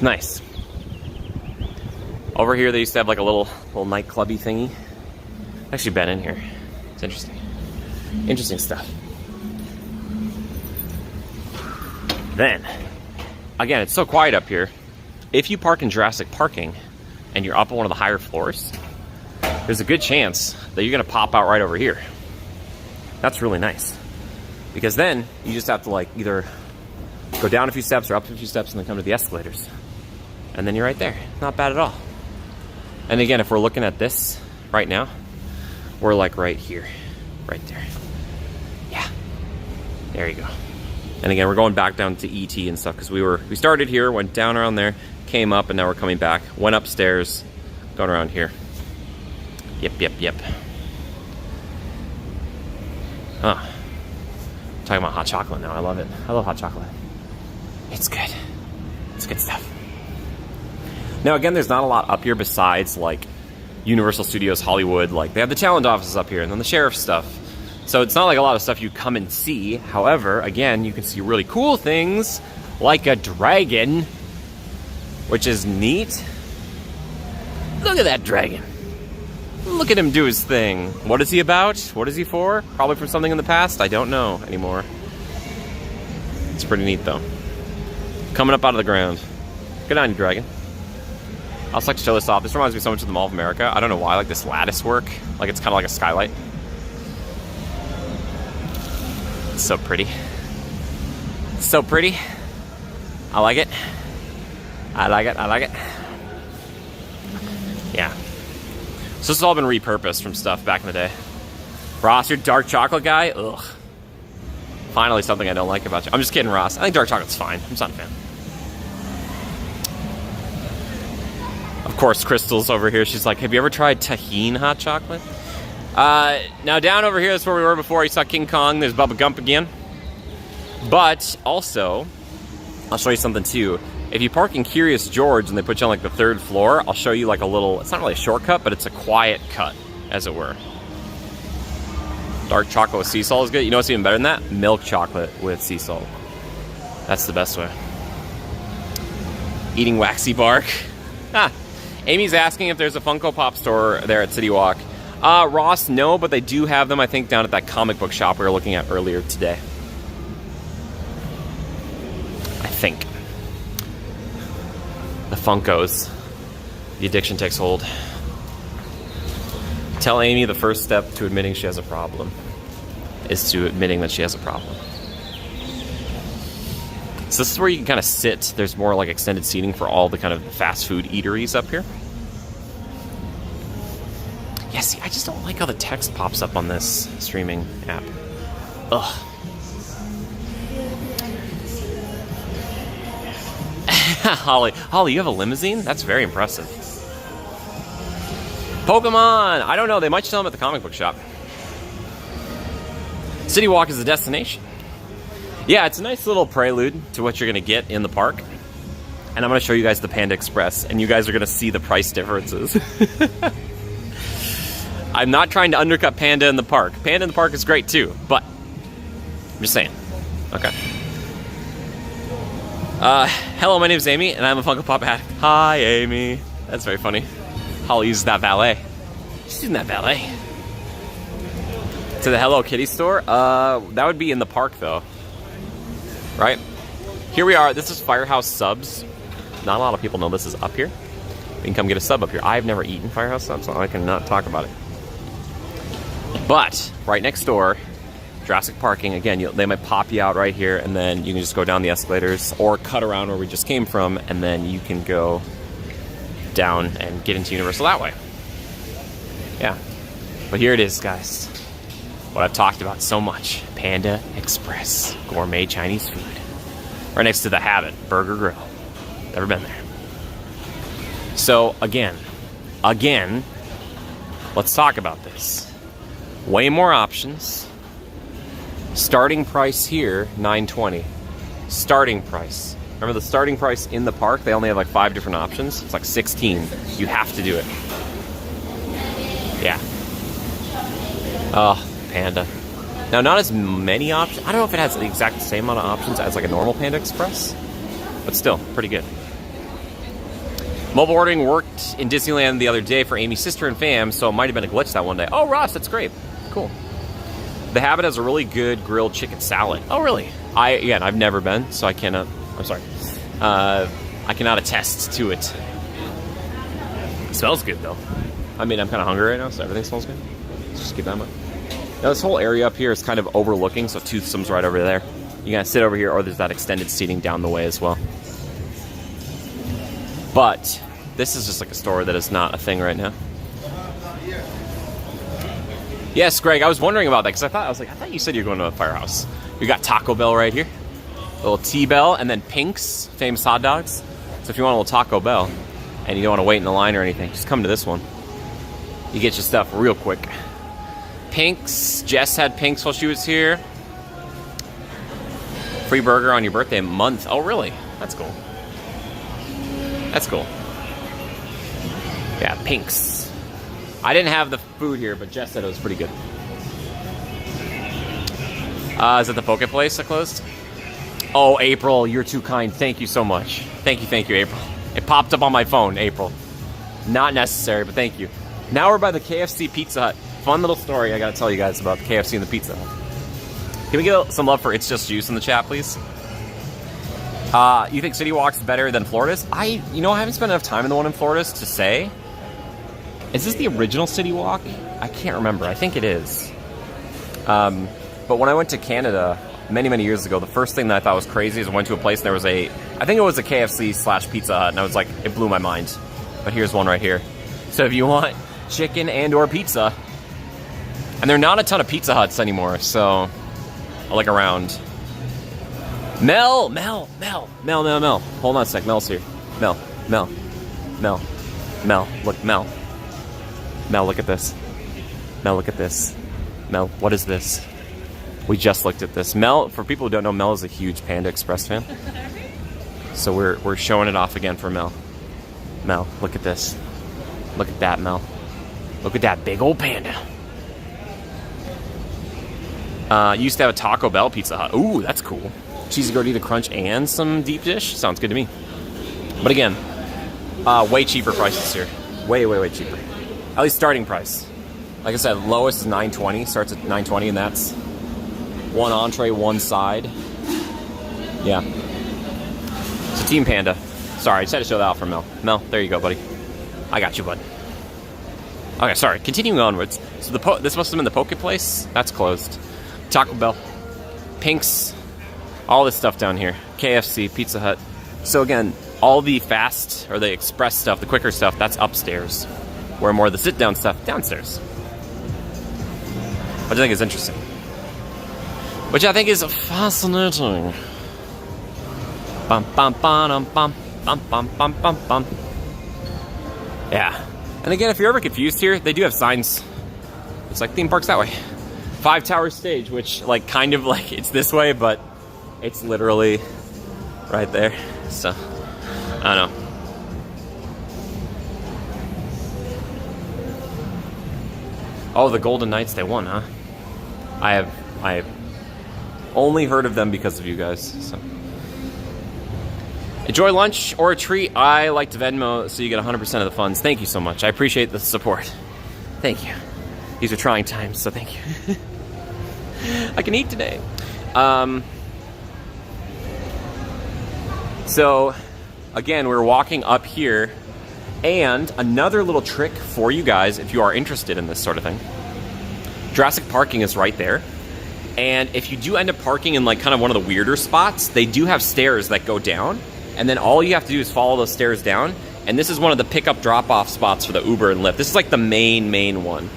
Nice. Over here, they used to have like a little nightclubby thingy. I've actually been in here. It's interesting. Interesting stuff. Then, again, it's so quiet up here. If you park in Jurassic Parking and you're up on one of the higher floors, there's a good chance that you're gonna pop out right over here. That's really nice. Because then you just have to like either go down a few steps or up a few steps and then come to the escalators. And then you're right there. Not bad at all. And again, if we're looking at this right now, we're like right here, right there. Yeah, there you go. And again, we're going back down to ET and stuff because we started here, went down around there, came up, and now we're coming back. Went upstairs, going around here. Yep. Huh. Talking about hot chocolate now. I love it. I love hot chocolate. It's good. It's good stuff. Now, again, there's not a lot up here besides like Universal Studios Hollywood. Like they have the challenge offices up here and then the sheriff's stuff. So it's not like a lot of stuff you come and see. However, again, you can see really cool things like a dragon, which is neat. Look at that dragon. Look at him do his thing. What is he about? What is he for? Probably for something in the past. I don't know anymore. It's pretty neat, though. Coming up out of the ground. Good on you, dragon. I also like to show this off. This reminds me so much of the Mall of America. I don't know why. Like this lattice work. Like it's kind of like a skylight. It's so pretty. So pretty. I like it. I like it. Yeah. So this has all been repurposed from stuff back in the day. Ross, you're dark chocolate guy? Ugh. Finally something I don't like about you. I'm just kidding, Ross. I think dark chocolate's fine. I'm just not a fan. Of course, Crystal's over here. She's like, have you ever tried Tajin hot chocolate? Now down over here, that's where we were before. You saw King Kong. There's Bubba Gump again. But also, I'll show you something too. If you park in Curious George and they put you on like the 3rd floor, I'll show you like a little, it's not really a shortcut, but it's a quiet cut, as it were. Dark chocolate with sea salt is good. You know what's even better than that? Milk chocolate with sea salt. That's the best way. Eating waxy bark. Amy's asking if there's a Funko Pop store there at Citywalk. Ross, no, but they do have them, I think, down at that comic book shop we were looking at earlier today. I think. The Funkos. The addiction takes hold. Tell Amy the first step to admitting she has a problem is to admitting that she has a problem. So this is where you can kind of sit. There's more like extended seating for all the kind of fast food eateries up here. Yeah, see, I just don't like how the text pops up on this streaming app. Ugh. Holly, you have a limousine? That's very impressive. Pokemon! I don't know, they might sell them at the comic book shop. Citywalk is the destination. Yeah, it's a nice little prelude to what you're going to get in the park. And I'm going to show you guys the Panda Express, and you guys are going to see the price differences. I'm not trying to undercut Panda in the park. Panda in the park is great too, but I'm just saying. Okay. Hello, my name is Amy, and I'm a Funko Pop addict. Hi, Amy. That's very funny. Holly uses that valet. She's using that valet. To the Hello Kitty store? That would be in the park, though. Right? Here we are. This is Firehouse Subs. Not a lot of people know this is up here. You can come get a sub up here. I've never eaten Firehouse Subs, so I cannot talk about it. But, right next door, Jurassic Parking. Again, they might pop you out right here, and then you can just go down the escalators, or cut around where we just came from, and then you can go down and get into Universal that way. Yeah. But here it is, guys. What I've talked about so much. Panda Express. Gourmet Chinese food. Right next to the Habit Burger Grill. Never been there. So, again, let's talk about this. Way more options. Starting price here, $9.20. Starting price. Remember the starting price in the park? They only have like 5 different options. It's like 16. You have to do it. Yeah. Oh, Panda. Now, not as many options. I don't know if it has the exact same amount of options as like a normal Panda Express, but still, pretty good. Mobile ordering worked in Disneyland the other day for Amy's sister and fam, so it might have been a glitch that one day. Oh, Ross, that's great. Cool. The Habit has a really good grilled chicken salad. Oh, really? I've never been, so I cannot. I'm sorry. I cannot attest to it. It smells good, though. I mean, I'm kind of hungry right now, so everything smells good. Let's just keep that in mind. Now, this whole area up here is kind of overlooking, so Toothsome's right over there. You gotta sit over here, or there's that extended seating down the way as well. But this is just like a store that is not a thing right now. Yes, Greg, I was wondering about that because I thought you said you're going to a Firehouse. You got Taco Bell right here, a little T-Bell, and then Pink's famous hot dogs. So if you want a little Taco Bell and you don't want to wait in the line or anything, just come to this one. You get your stuff real quick. Pink's, Jess had Pink's while she was here. Free burger on your birthday month. Oh, really? That's cool. That's cool. Yeah, Pink's. I didn't have the food here, but Jess said it was pretty good. Is it the Poke Place that closed? Oh, April, you're too kind. Thank you so much. Thank you, April. It popped up on my phone, April. Not necessary, but thank you. Now we're by the KFC Pizza Hut. Fun little story I gotta tell you guys about the KFC and the Pizza Hut. Can we get some love for It's Just Juice in the chat, please? You think Citywalk's better than Florida's? I haven't spent enough time in the one in Florida's to say. Is this the original Citywalk? I can't remember. I think it is. But when I went to Canada many, many years ago, the first thing that I thought was crazy is I went to a place and there was I think it was a KFC/Pizza Hut, and I was like, it blew my mind. But here's one right here. So if you want chicken and or pizza, and there are not a ton of Pizza Huts anymore, so I'll look around. Mel. Hold on a sec. Mel's here. Mel. Look, Mel. Mel, look at this. Mel, look at this. Mel, what is this? We just looked at this. Mel, for people who don't know, Mel is a huge Panda Express fan. So we're showing it off again for Mel. Mel, look at this. Look at that, Mel. Look at that big old panda. Used to have a Taco Bell Pizza Hut. Ooh, that's cool. Cheesy gordita crunch and some deep dish. Sounds good to me. But again, way cheaper prices here. Way cheaper. At least starting price. Like I said, lowest is $9.20. Starts at $9.20, and that's one entree, one side. Yeah. So Team Panda. Sorry, I just had to show that out for Mel. Mel, there you go, buddy. I got you, bud. Okay, sorry. Continuing onwards. So this must have been the Poke Place. That's closed. Taco Bell. Pink's. All this stuff down here. KFC, Pizza Hut. So again, all the fast, or the express stuff, the quicker stuff, that's upstairs. Where more of the sit-down stuff, downstairs. Which I think is interesting. Which I think is fascinating. Bum bum bum bum bum bum bum bum bum. Yeah. And again, if you're ever confused here, they do have signs. It's like theme parks that way. 5 tower stage, which like kind of like it's this way, but it's literally right there. So I don't know. Oh, the Golden Knights, they won, huh? I have only heard of them because of you guys. So. Enjoy lunch or a treat. I like to Venmo so you get 100% of the funds. Thank you so much. I appreciate the support. Thank you. These are trying times, so thank you. I can eat today. So, again, we're walking up here. And another little trick for you guys, if you are interested in this sort of thing. Jurassic Parking is right there. And if you do end up parking in like kind of one of the weirder spots, they do have stairs that go down. And then all you have to do is follow those stairs down. And this is one of the pickup drop-off spots for the Uber and Lyft. This is like the main one.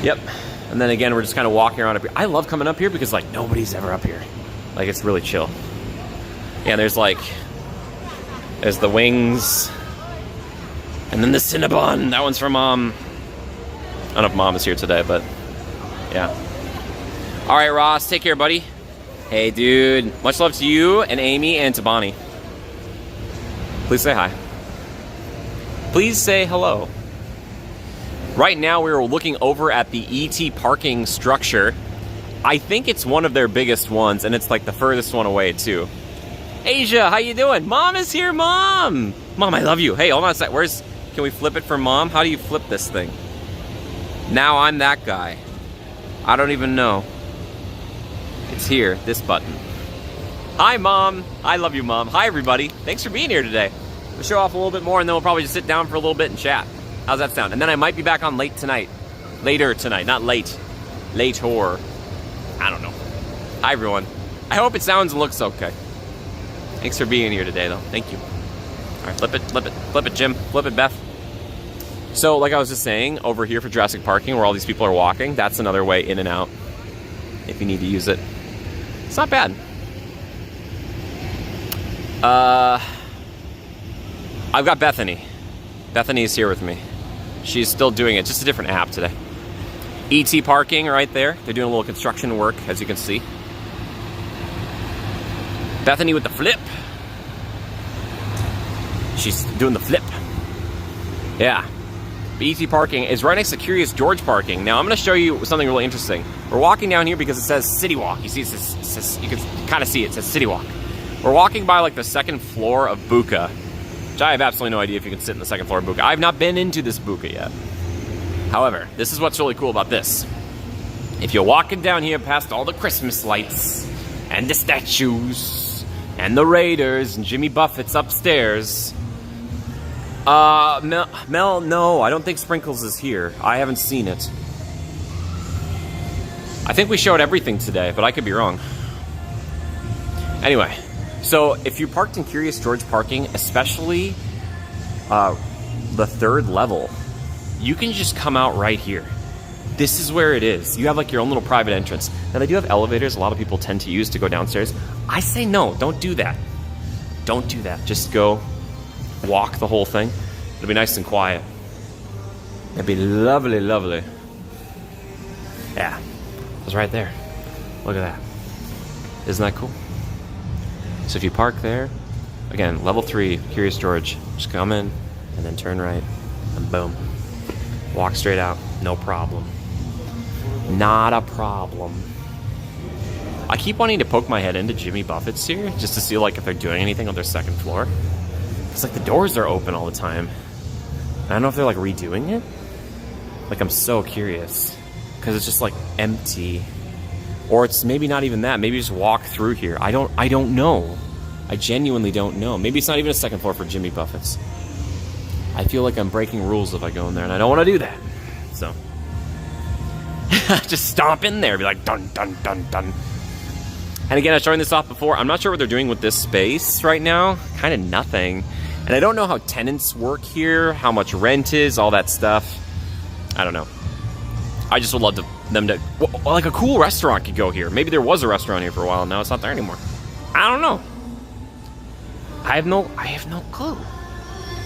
Yep. And then again, we're just kind of walking around up here. I love coming up here because like nobody's ever up here. Like it's really chill. Yeah, there's the wings. And then the Cinnabon. That one's from Mom. I don't know if Mom is here today, but yeah. All right, Ross. Take care, buddy. Hey, dude. Much love to you and Amy and to Bonnie. Please say hi. Please say hello. Right now, we're looking over at the ET parking structure. I think it's one of their biggest ones, and it's like the furthest one away, too. Asia, how you doing? Mom is here, Mom! Mom, I love you. Hey, hold on a sec. Can we flip it for Mom? How do you flip this thing? Now I'm that guy. I don't even know. It's here, this button. Hi, Mom. I love you, Mom. Hi, everybody. Thanks for being here today. We'll show off a little bit more, and then we'll probably just sit down for a little bit and chat. How's that sound? And then I might be back on later tonight. Not late. Later. I don't know. Hi, everyone. I hope it sounds and looks okay. Thanks for being here today, though. Thank you. All right, flip it, Jim. Flip it, Beth. So, like I was just saying, over here for Jurassic Parking, where all these people are walking, that's another way in and out if you need to use it. It's not bad. I've got Bethany. Bethany is here with me. She's still doing it, just a different app today. ET Parking right there. They're doing a little construction work, as you can see. Bethany with the flip. She's doing the flip. Yeah. ET Parking is right next to Curious George Parking. Now, I'm going to show you something really interesting. We're walking down here because it says Citywalk. You see, you can kind of see it. It says Citywalk. We're walking by like the second floor of Buka, which I have absolutely no idea if you can sit in the second floor of Buka. I've not been into this Buka yet. However, this is what's really cool about this. If you're walking down here past all the Christmas lights and the statues and the Raiders and Jimmy Buffett's upstairs. Mel, no, I don't think Sprinkles is here. I haven't seen it. I think we showed everything today, but I could be wrong. Anyway, so if you parked in Curious George Parking, especially the third level, you can just come out right here. This is where it is. You have like your own little private entrance. Now they do have elevators a lot of people tend to use to go downstairs. I say no, don't do that. Don't do that. Just go walk the whole thing. It'll be nice and quiet. It'll be lovely, lovely. Yeah, it's right there. Look at that. Isn't that cool? So if you park there, again, level 3, Curious George, just come in and then turn right and boom. Walk straight out, no problem. Not a problem. I keep wanting to poke my head into Jimmy Buffett's here just to see like if they're doing anything on their second floor. It's like the doors are open all the time. I don't know if they're like redoing it. Like I'm so curious because it's just like empty, or it's maybe not even that. Maybe just walk through here. I don't know. I genuinely don't know. Maybe it's not even a second floor for Jimmy Buffett's. I feel like I'm breaking rules if I go in there, and I don't want to do that. So just stomp in there, be like dun dun dun dun. And again, I was showing this off before. I'm not sure what they're doing with this space right now. Kind of nothing. And I don't know how tenants work here, how much rent is, all that stuff. I don't know. I just would love them to... Well, like a cool restaurant could go here. Maybe there was a restaurant here for a while, and now it's not there anymore. I don't know. I have no clue.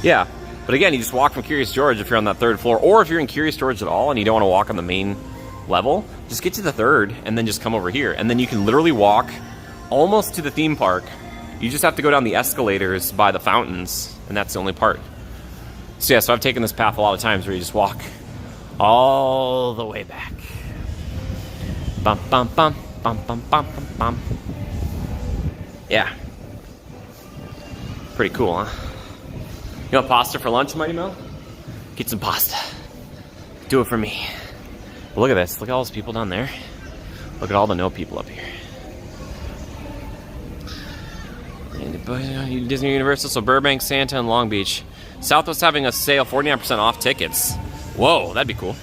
Yeah. But again, you just walk from Curious George if you're on that third floor. Or if you're in Curious George at all and you don't want to walk on the main level, just get to the third and then just come over here, and then you can literally walk almost to the theme park. You just have to go down the escalators by the fountains, and that's the only part. So yeah, so I've taken this path a lot of times where you just walk all the way back. Bum bum bum bum bum bum bum bum. Yeah, pretty cool, huh? You want pasta for lunch, Mighty Mel? Get some pasta. Do it for me. But look at this. Look at all those people down there. Look at all the no people up here. Disney Universal, so Burbank, Santa, and Long Beach. Southwest having a sale, 49% off tickets. Whoa, that'd be cool.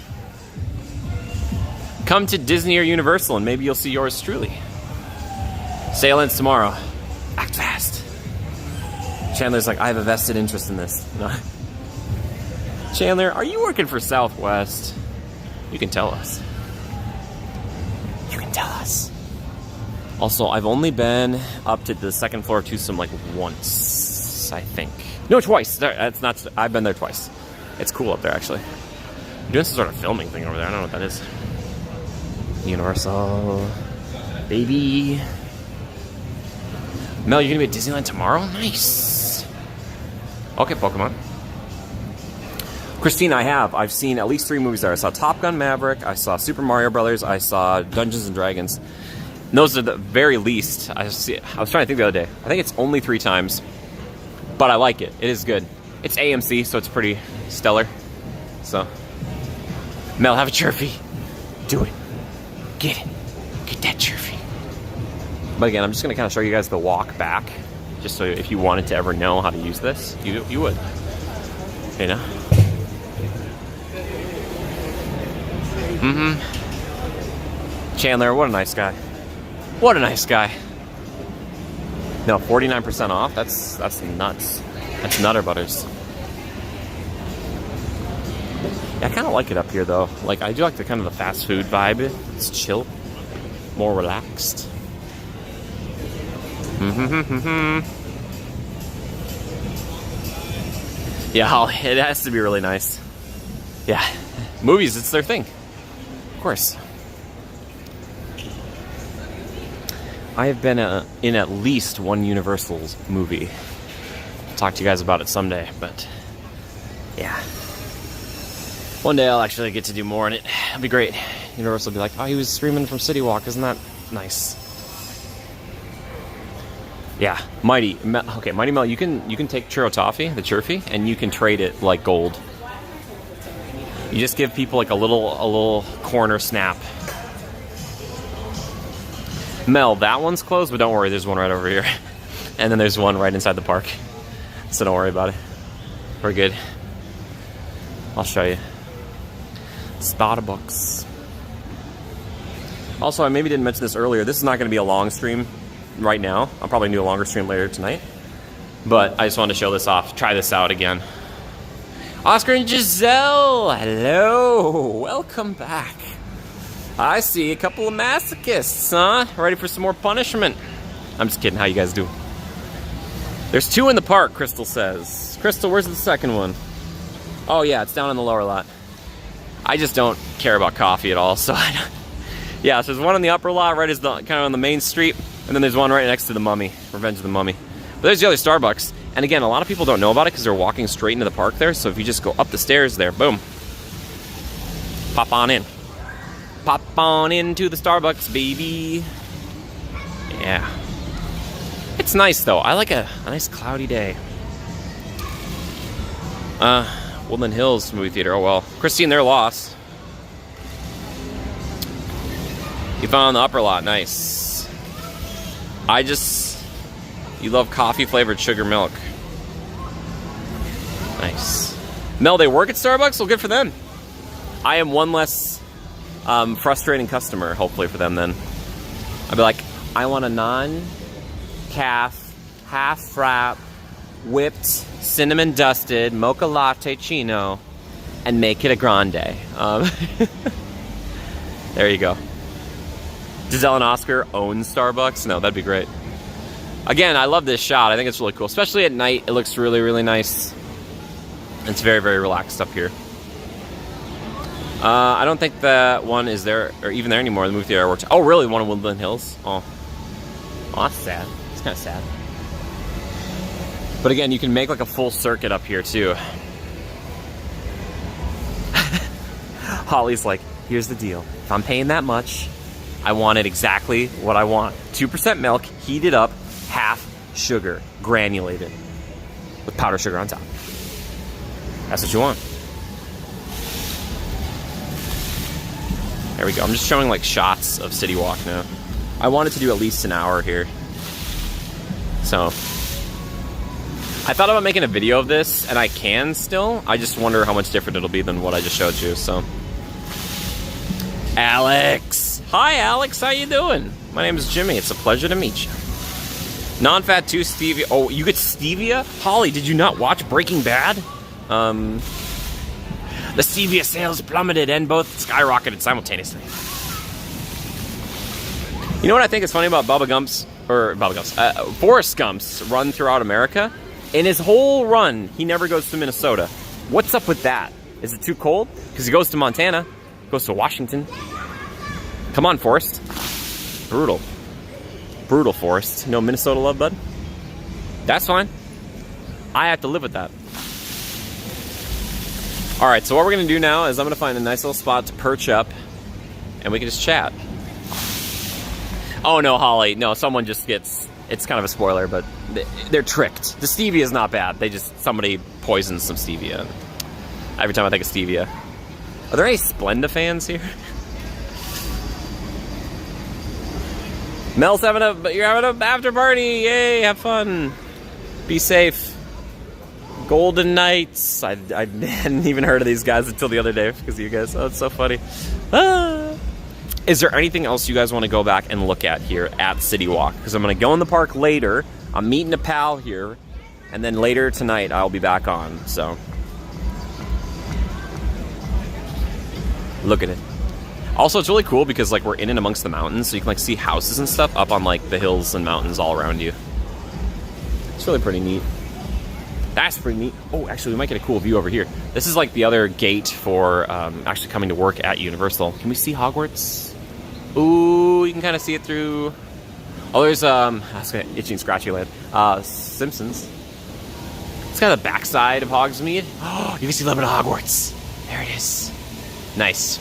Come to Disney or Universal and maybe you'll see yours truly. Sale ends tomorrow. Act fast. Chandler's like, I have a vested interest in this. Chandler, are you working for Southwest? You can tell us. You can tell us. Also, I've only been up to the second floor of Twosome like once, I think. No, twice. That's not. I've been there twice. It's cool up there, actually. I'm doing some sort of filming thing over there. I don't know what that is. Universal, baby. Mel, you're gonna be at Disneyland tomorrow? Nice. Okay, Pokemon. Christine, I've seen at least 3 movies there. I saw Top Gun Maverick, I saw Super Mario Brothers, I saw Dungeons and Dragons. And those are the very least. I was trying to think the other day. I think it's only 3 times, but I like it. It is good. It's AMC, so it's pretty stellar. So, Mel, have a Chirfy. Do it. Get it. Get that Chirfy. But again, I'm just going to kind of show you guys the walk back, just so if you wanted to ever know how to use this, you would. You know? Chandler, what a nice guy. What a nice guy. No, 49% off? That's nuts. That's Nutter Butters. Yeah, I kind of like it up here, though. Like, I do like the kind of the fast food vibe. It's chill. More relaxed. Yeah, it has to be really nice. Yeah. Movies, it's their thing. Of course. I have been in at least one Universal's movie. I'll talk to you guys about it someday, but yeah. One day I'll actually get to do more in it. It'll be great. Universal will be like, oh, he was streaming from Citywalk. Isn't that nice? Yeah, Mighty Mel, you can take Churro Toffee, the Chirfy, and you can trade it like gold. You just give people like a little corner snap. Mel, that one's closed, but don't worry, there's one right over here. And then there's one right inside the park. So don't worry about it. We're good. I'll show you. Starbucks. Also, I maybe didn't mention this earlier. This is not going to be a long stream right now. I'll probably do a longer stream later tonight. But I just wanted to show this off. Try this out again. Oscar and Giselle! Hello! Welcome back. I see a couple of masochists, huh? Ready for some more punishment? I'm just kidding. How you guys do? There's 2 in the park, Crystal says. Crystal, where's the second one? Oh, yeah, it's down in the lower lot. I just don't care about coffee at all, so I don't... Yeah, so there's one in the upper lot, right as the kind of on the main street, and then there's one right next to the Mummy, Revenge of the Mummy. But there's the other Starbucks. And again, a lot of people don't know about it because they're walking straight into the park there, so if you just go up the stairs there, boom. Pop on in. Pop on into the Starbucks, baby. Yeah. It's nice, though. I like a nice cloudy day. Woodland Hills movie theater. Oh, well. Christine, they're lost. You found the upper lot. Nice. You love coffee-flavored sugar milk. Nice. Mel, they work at Starbucks? Well, good for them. I am one less frustrating customer, hopefully, for them then. I'd be like, I want a non-calf, half-frap, whipped, cinnamon-dusted, mocha latte chino, and make it a grande. There you go. Giselle and Oscar own Starbucks? No, that'd be great. Again, I love this shot. I think it's really cool. Especially at night, it looks really, really nice. It's very, very relaxed up here. I don't think that one is there, or even there anymore. The movie theater I worked. Oh, really? One in Woodland Hills? Oh, that's sad. It's kind of sad. But again, you can make like a full circuit up here too. Holly's like, here's the deal. If I'm paying that much, I want it exactly what I want. 2% milk, heated up, half sugar, granulated, with powdered sugar on top. That's what you want. There we go. I'm just showing like shots of Citywalk now. I wanted to do at least an hour here. So I thought about making a video of this, and I can still. I just wonder how much different it'll be than what I just showed you, so. Alex! Hi, Alex. How you doing? My name is Jimmy. It's a pleasure to meet you. Non-fat 2 stevia. Oh, you get stevia? Holly, did you not watch Breaking Bad? The stevia sales plummeted and both skyrocketed simultaneously. You know what I think is funny about Forrest Gump's run throughout America? In his whole run, he never goes to Minnesota. What's up with that? Is it too cold? Because he goes to Montana, goes to Washington. Come on, Forrest. Brutal. Brutal, Forrest. No Minnesota love, bud? That's fine. I have to live with that. Alright, so what we're going to do now is I'm going to find a nice little spot to perch up, and we can just chat. Oh no, Holly. No, someone just gets... It's kind of a spoiler, but they're tricked. The stevia is not bad. Somebody poisons some stevia. Every time I think of stevia. Are there any Splenda fans here? Mel's you're having an after party. Yay, have fun. Be safe. Golden Knights. I hadn't even heard of these guys until the other day because of you guys. Oh, it's so funny. Ah. Is there anything else you guys want to go back and look at here at Citywalk? Because I'm going to go in the park later. I'm meeting a pal here. And then later tonight, I'll be back on. So, look at it. Also, it's really cool because like we're in and amongst the mountains. So you can like see houses and stuff up on like the hills and mountains all around you. It's really pretty neat. That's pretty neat. Oh, actually, we might get a cool view over here. This is like the other gate for actually coming to work at Universal. Can we see Hogwarts? Ooh, you can kind of see it through. Oh, there's that's got itchy and scratchy land. Simpsons. It's kind of the backside of Hogsmeade. Oh, you can see a little bit of Hogwarts. There it is. Nice.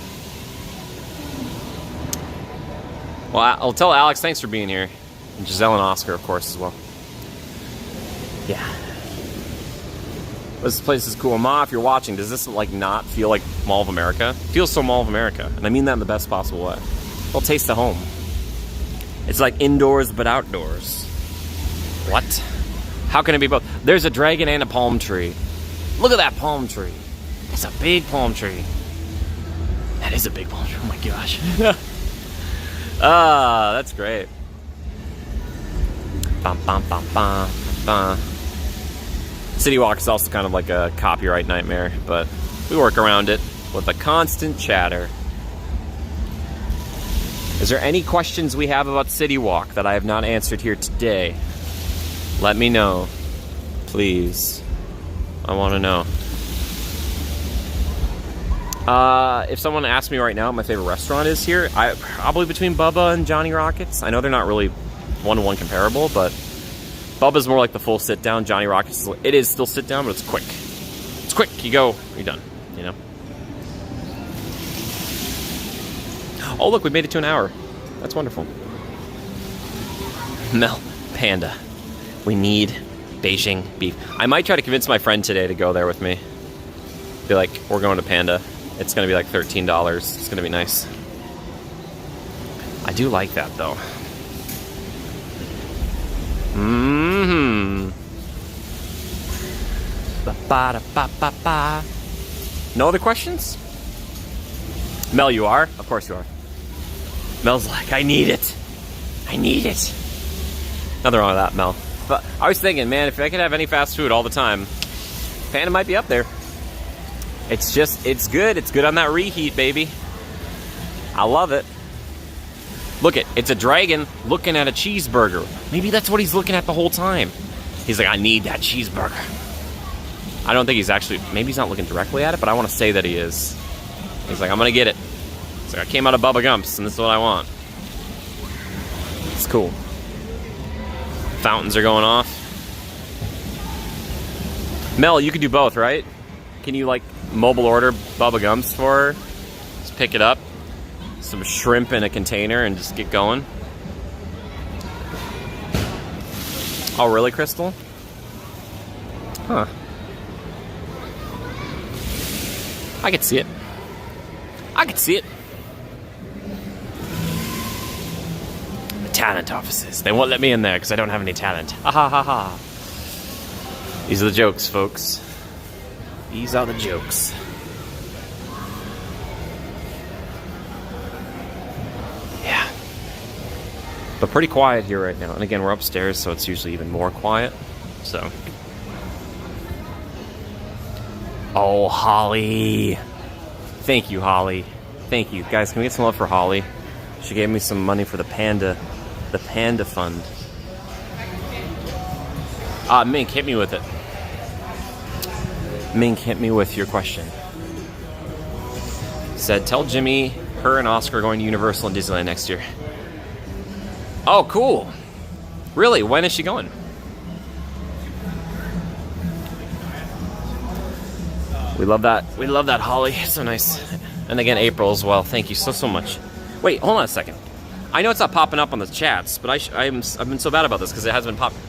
Well, I'll tell Alex thanks for being here, and Giselle and Oscar, of course, as well. Yeah. This place is cool. Ma, if you're watching, does this like not feel like Mall of America? It feels so Mall of America, and I mean that in the best possible way. Well, taste of home. It's like indoors but outdoors. What? How can it be both? There's a dragon and a palm tree. Look at that palm tree. It's a big palm tree. That is a big palm tree. Oh my gosh. Ah, that's great. Bum, bum, bum, bum, bum. Citywalk is also kind of like a copyright nightmare, but we work around it with a constant chatter. Is there any questions we have about Citywalk that I have not answered here today? Let me know, please. I want to know. If someone asked me right now what my favorite restaurant is here, probably between Bubba and Johnny Rockets. I know they're not really one-to-one comparable, but Bubba's more like the full sit-down. Johnny Rockets, it is still sit-down, but it's quick. It's quick. You go, you're done, you know? Oh, look, we made it to an hour. That's wonderful. Mel, Panda. We need Beijing beef. I might try to convince my friend today to go there with me. Be like, we're going to Panda. It's going to be like $13. It's going to be nice. I do like that, though. Mm-hmm. Ba-ba-da-ba-ba-ba. No other questions? Mel, you are? Of course you are. Mel's like, I need it. I need it. Nothing wrong with that, Mel. But I was thinking, man, if I could have any fast food all the time, Panda might be up there. It's just, it's good. It's good on that reheat, baby. I love it. Look it's a dragon looking at a cheeseburger. Maybe that's what he's looking at the whole time. He's like, I need that cheeseburger. I don't think he's actually, maybe he's not looking directly at it, but I want to say that he is. He's like, I'm gonna get it. He's like, I came out of Bubba Gump's and this is what I want. It's cool. Fountains are going off. Mel, you can do both, right? Can you like mobile order Bubba Gump's for her? Just pick it up. Some shrimp in a container and just get going. Oh, really, Crystal? Huh. I could see it. I could see it. The talent offices. They won't let me in there because I don't have any talent. Ha ha ha ha. These are the jokes, folks. These are the jokes. Yeah. But pretty quiet here right now. And again, we're upstairs, so it's usually even more quiet. So. Oh, Holly. Thank you, Holly. Thank you. Guys, can we get some love for Holly? She gave me some money for the Panda Fund. Mink, hit me with it. Mink, hit me with your question. Said, tell Jimmy her and Oscar are going to Universal and Disneyland next year. Oh, cool. Really? When is she going? We love that. We love that, Holly. So nice. And again, April as well. Thank you so much. Wait, hold on a second. I know it's not popping up on the chats, but I've been so bad about this because it hasn't been popping.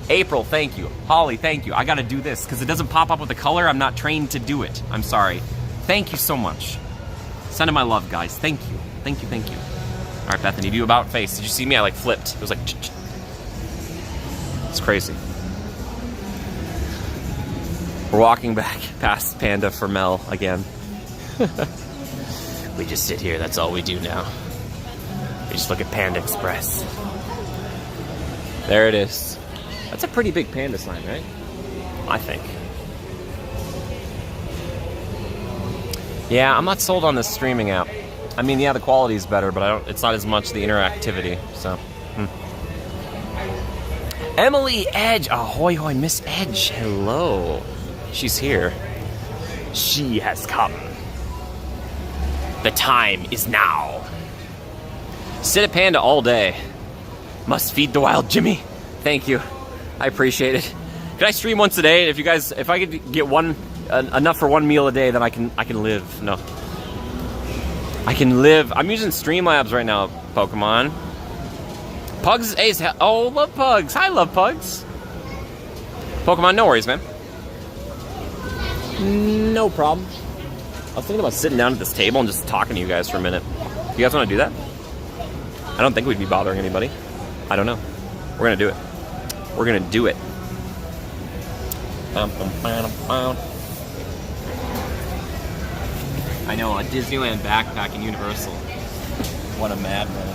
April, thank you. Holly, thank you. I got to do this because it doesn't pop up with the color. I'm not trained to do it. I'm sorry. Thank you so much. Send my love, guys. Thank you. Thank you, thank you. All right, Bethany, do about face. Did you see me? I like flipped. It was like... It's crazy. We're walking back past Panda for Mel again. We just sit here. That's all we do now. We just look at Panda Express. There it is. That's a pretty big Panda sign, right? I think. Yeah, I'm not sold on this streaming app. I mean, yeah, the quality is better, but it's not as much the interactivity, so. Emily Edge! Ahoy, hoy, Miss Edge. Hello. She's here. She has come. The time is now. Sit at Panda all day. Must feed the wild Jimmy. Thank you. I appreciate it. Can I stream once a day? If I could get enough for one meal a day, then I can live. No. I can live. I'm using Streamlabs right now, Pokemon. Pugs is ace. Oh, love Pugs. I love Pugs. Pokemon, no worries, man. No problem. I was thinking about sitting down at this table and just talking to you guys for a minute. You guys want to do that? I don't think we'd be bothering anybody. I don't know. We're going to do it. We're going to do it. I know, a Disneyland backpack in Universal. What a madman.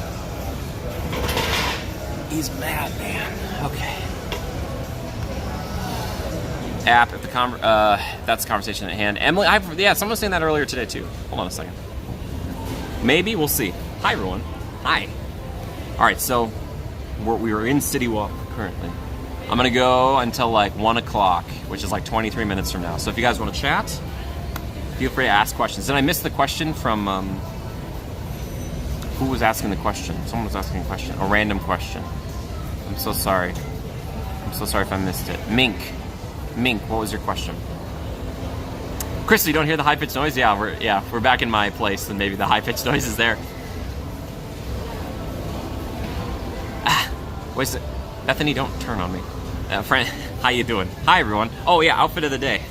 He's mad, man. Okay. App, if the that's the conversation at hand. Emily, someone was saying that earlier today too. Hold on a second. Maybe, we'll see. Hi, everyone. Hi. All right, so we are in Citywalk currently. I'm gonna go until like 1 o'clock, which is like 23 minutes from now. So if you guys want to chat, feel free to ask questions. Did I miss the question from who was asking the question? Someone was asking a question, a random question. I'm so sorry. I'm so sorry if I missed it. Mink, what was your question? Chris, you don't hear the high-pitched noise? Yeah, we're back in my place, and maybe the high-pitched noise is there. Wait, Bethany, don't turn on me. Friend, how you doing? Hi, everyone. Oh, yeah, outfit of the day.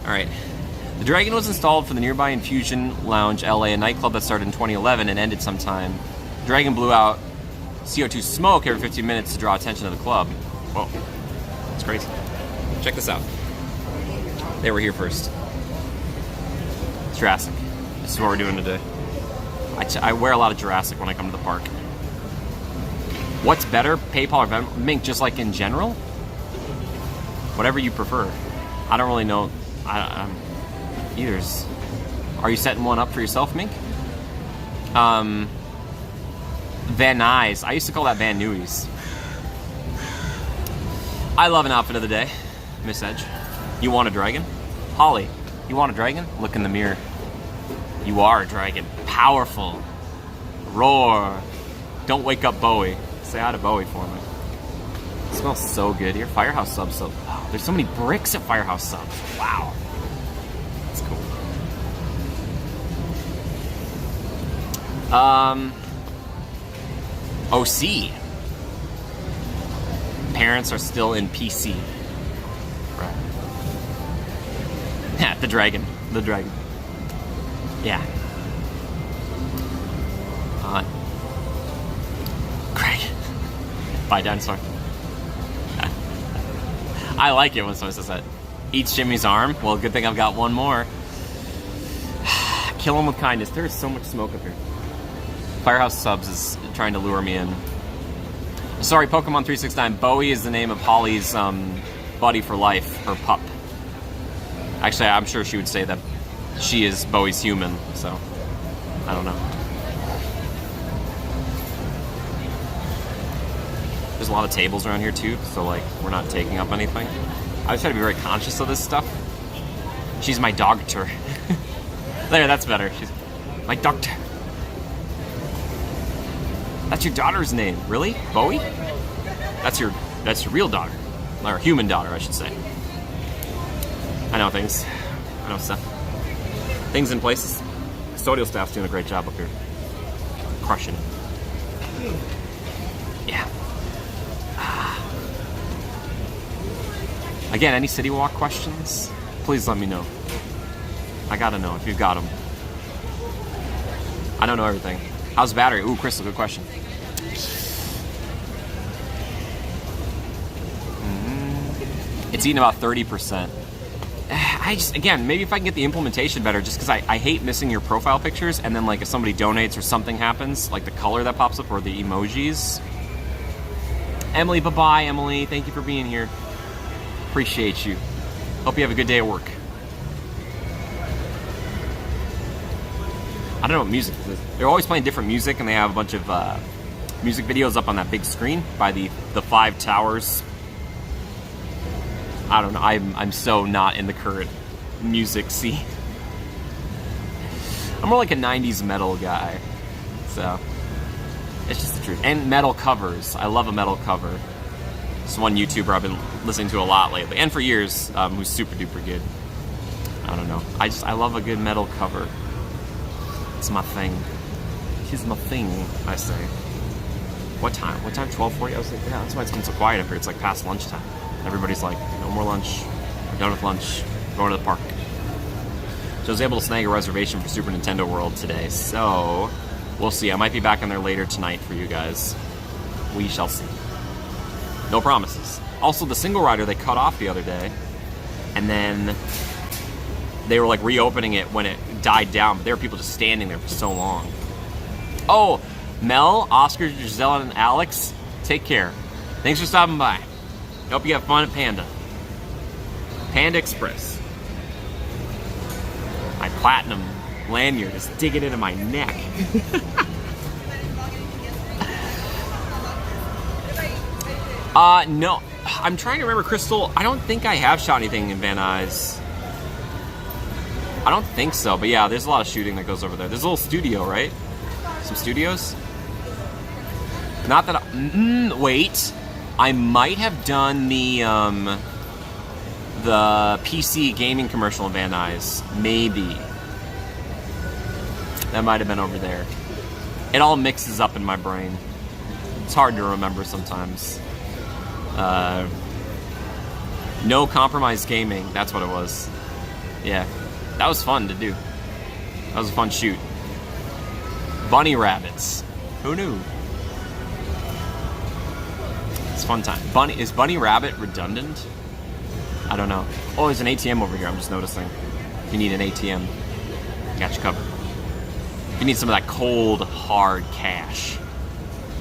All right. The Dragon was installed for the nearby Infusion Lounge, LA, a nightclub that started in 2011 and ended sometime. The Dragon blew out CO2 smoke every 15 minutes to draw attention to the club. Whoa. That's crazy. Check this out. They were here first. Jurassic. This is what we're doing today. I wear a lot of Jurassic when I come to the park. What's better, PayPal or Venmo? Mink, just like in general? Whatever you prefer. I don't really know either. Are you setting one up for yourself, Mink? Van Nuys. I used to call that Van Nuys. I love an outfit of the day, Miss Edge. You want a dragon? Holly, you want a dragon? Look in the mirror. You are a dragon. Powerful. Roar. Don't wake up Bowie. Say hi to Bowie for me. It smells so good here. Firehouse subs. So, oh, there's so many bricks at Firehouse subs. Wow. That's cool. OC. Parents are still in PC. Right. Yeah, the dragon. The dragon. Yeah. Craig. Bye, dinosaur. I like it when someone says that. Eats Jimmy's arm. Well, good thing I've got one more. Kill him with kindness. There is so much smoke up here. Firehouse Subs is trying to lure me in. Sorry, Pokemon 369. Bowie is the name of Holly's buddy for life, her pup. Actually, I'm sure she would say that she is Bowie's human, so I don't know. There's a lot of tables around here too, so like we're not taking up anything. I always try to be very conscious of this stuff. She's my doctor. There, that's better. She's my doctor. That's your daughter's name, really? Bowie? That's your real daughter, or human daughter, I should say. I know things. I know stuff. Things in places. Custodial staff's doing a great job up here. Crushing it. Yeah. Again, any Citywalk questions? Please let me know. I gotta know if you've got them. I don't know everything. How's the battery? Ooh, Crystal, good question. It's eating about 30%. I just, again, maybe if I can get the implementation better, just because I hate missing your profile pictures, and then like if somebody donates or something happens, like the color that pops up or the emojis. Emily, bye-bye, Emily. Thank you for being here. Appreciate you. Hope you have a good day at work. I don't know what music is. They're always playing different music, and they have a bunch of music videos up on that big screen by the 5 towers. I don't know. I'm so not in the current music scene. I'm more like a 90s metal guy. So, it's just the truth. And metal covers. I love a metal cover. This one YouTuber I've been listening to a lot lately, and for years, who's super duper good. I don't know. I love a good metal cover. It's my thing. She's my thing, I say. What time? 12:40? I was like, yeah, that's why it's been so quiet up here. It's like past lunchtime. Everybody's like, no more lunch. We're done with lunch. We're going to the park. So I was able to snag a reservation for Super Nintendo World today. So we'll see. I might be back in there later tonight for you guys. We shall see. No promises. Also, the single rider they cut off the other day, and then they were like reopening it when it died down, but there were people just standing there for so long. Oh, Mel, Oscar, Giselle, and Alex, take care. Thanks for stopping by. Hope you have fun at Panda. Panda Express. My platinum lanyard is digging into my neck. No. I'm trying to remember, Crystal. I don't think I have shot anything in Van Nuys. I don't think so, but yeah, there's a lot of shooting that goes over there. There's a little studio, right? Some studios? Not that wait. I might have done the PC gaming commercial in Van Nuys. Maybe. That might have been over there. It all mixes up in my brain. It's hard to remember sometimes. No Compromise Gaming, that's what it was. Yeah, that was fun to do. That was a fun shoot. Bunny rabbits. Who knew? It's fun time. Is Bunny Rabbit redundant? I don't know. Oh, there's an ATM over here, I'm just noticing. If you need an ATM, got you covered. If you need some of that cold, hard cash.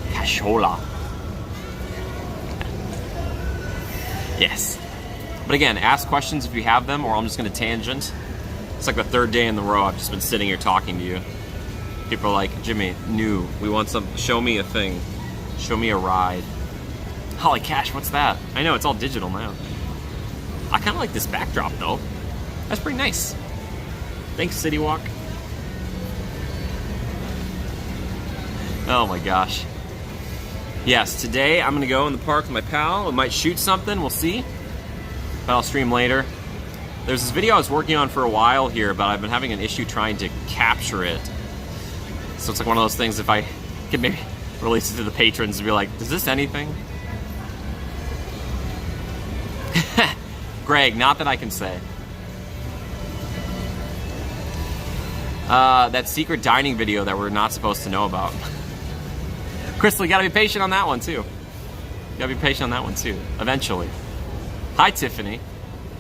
Cashola. Yes. But again, ask questions if you have them, or I'm just going to tangent. It's like the third day in the row I've just been sitting here talking to you. People are like, Jimmy, new. We want some. Show me a thing. Show me a ride. Holy cash, what's that? I know, it's all digital now. I kind of like this backdrop, though. That's pretty nice. Thanks, Citywalk. Oh my gosh. Yes, today I'm going to go in the park with my pal. We might shoot something, we'll see. But I'll stream later. There's this video I was working on for a while here, but I've been having an issue trying to capture it. So it's like one of those things, if I could maybe release it to the patrons and be like, is this anything? Greg, not that I can say. That secret dining video that we're not supposed to know about. Crystal, you gotta be patient on that one too. You gotta be patient on that one too, eventually. Hi, Tiffany.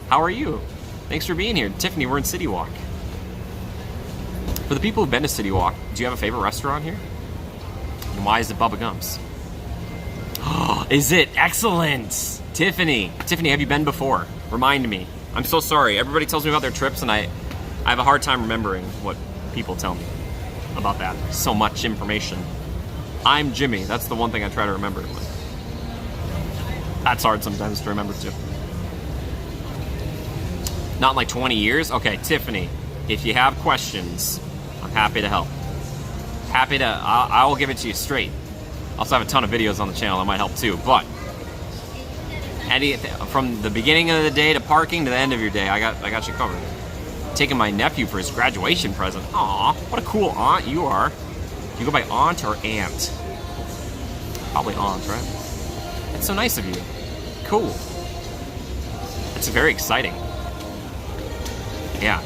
How are you? Thanks for being here. Tiffany, we're in Citywalk. For the people who've been to Citywalk, do you have a favorite restaurant here? And why is it Bubba Gump's? Is it? Excellent! Tiffany, have you been before? Remind me. I'm so sorry. Everybody tells me about their trips, and I have a hard time remembering what people tell me about that. So much information. I'm Jimmy. That's the one thing I try to remember. But that's hard sometimes to remember, too. Not in like 20 years? Okay, Tiffany, if you have questions, I'm happy to help. I will give it to you straight. I also have a ton of videos on the channel that might help too, but from the beginning of the day to parking to the end of your day, I got you covered. Taking my nephew for his graduation present. Aw, what a cool aunt you are. Do you go by aunt or aunt? Probably aunt, right? That's so nice of you. Cool. That's very exciting. Yeah.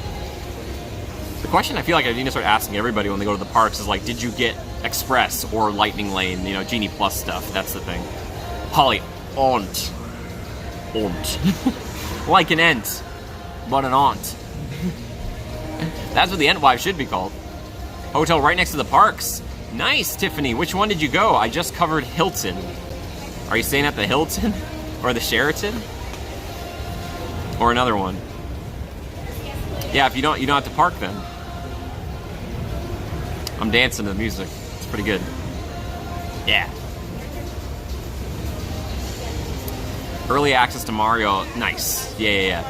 The question I feel like I need to start asking everybody when they go to the parks is like, did you get Express or Lightning Lane, you know, Genie Plus stuff? That's the thing. Holly, aunt. Aunt. Like an ent, but an aunt. That's what the Entwife should be called. Hotel right next to the parks. Nice, Tiffany. Which one did you go? I just covered Hilton. Are you staying at the Hilton? Or the Sheraton? Or another one? Yeah, if you don't have to park then. I'm dancing to the music. It's pretty good. Yeah. Early access to Mario. Nice. Yeah.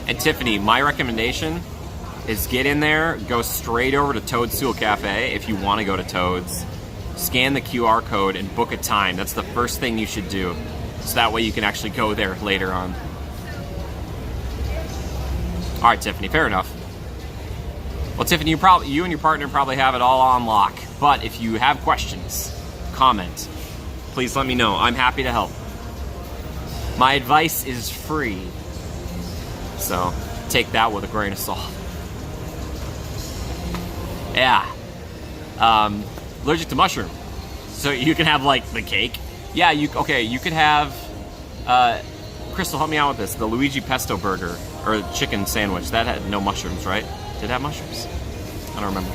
And Tiffany, my recommendation is get in there, go straight over to Toadstool Cafe if you want to go to Toad's. Scan the QR code and book a time. That's the first thing you should do. So that way you can actually go there later on. All right, Tiffany, fair enough. Well, Tiffany, you and your partner probably have it all on lock. But if you have questions, comment, please let me know. I'm happy to help. My advice is free. So take that with a grain of salt. Yeah. Allergic to mushroom. So you can have like the cake. Yeah, you could have, Crystal, help me out with this. The Luigi Pesto burger or chicken sandwich. That had no mushrooms, right? Did it have mushrooms? I don't remember.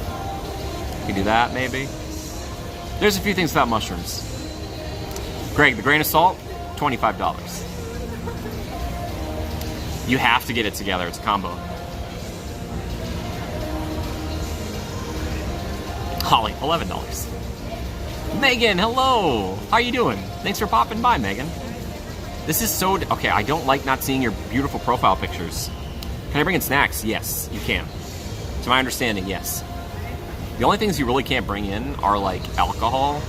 You could do that, maybe. There's a few things without mushrooms. Greg, the grain of salt, $25. You have to get it together. It's a combo. Holly, $11. Megan, hello. How you doing? Thanks for popping by, Megan. This is so... Okay, I don't like not seeing your beautiful profile pictures. Can I bring in snacks? Yes, you can. To my understanding, yes. The only things you really can't bring in are, like, alcohol.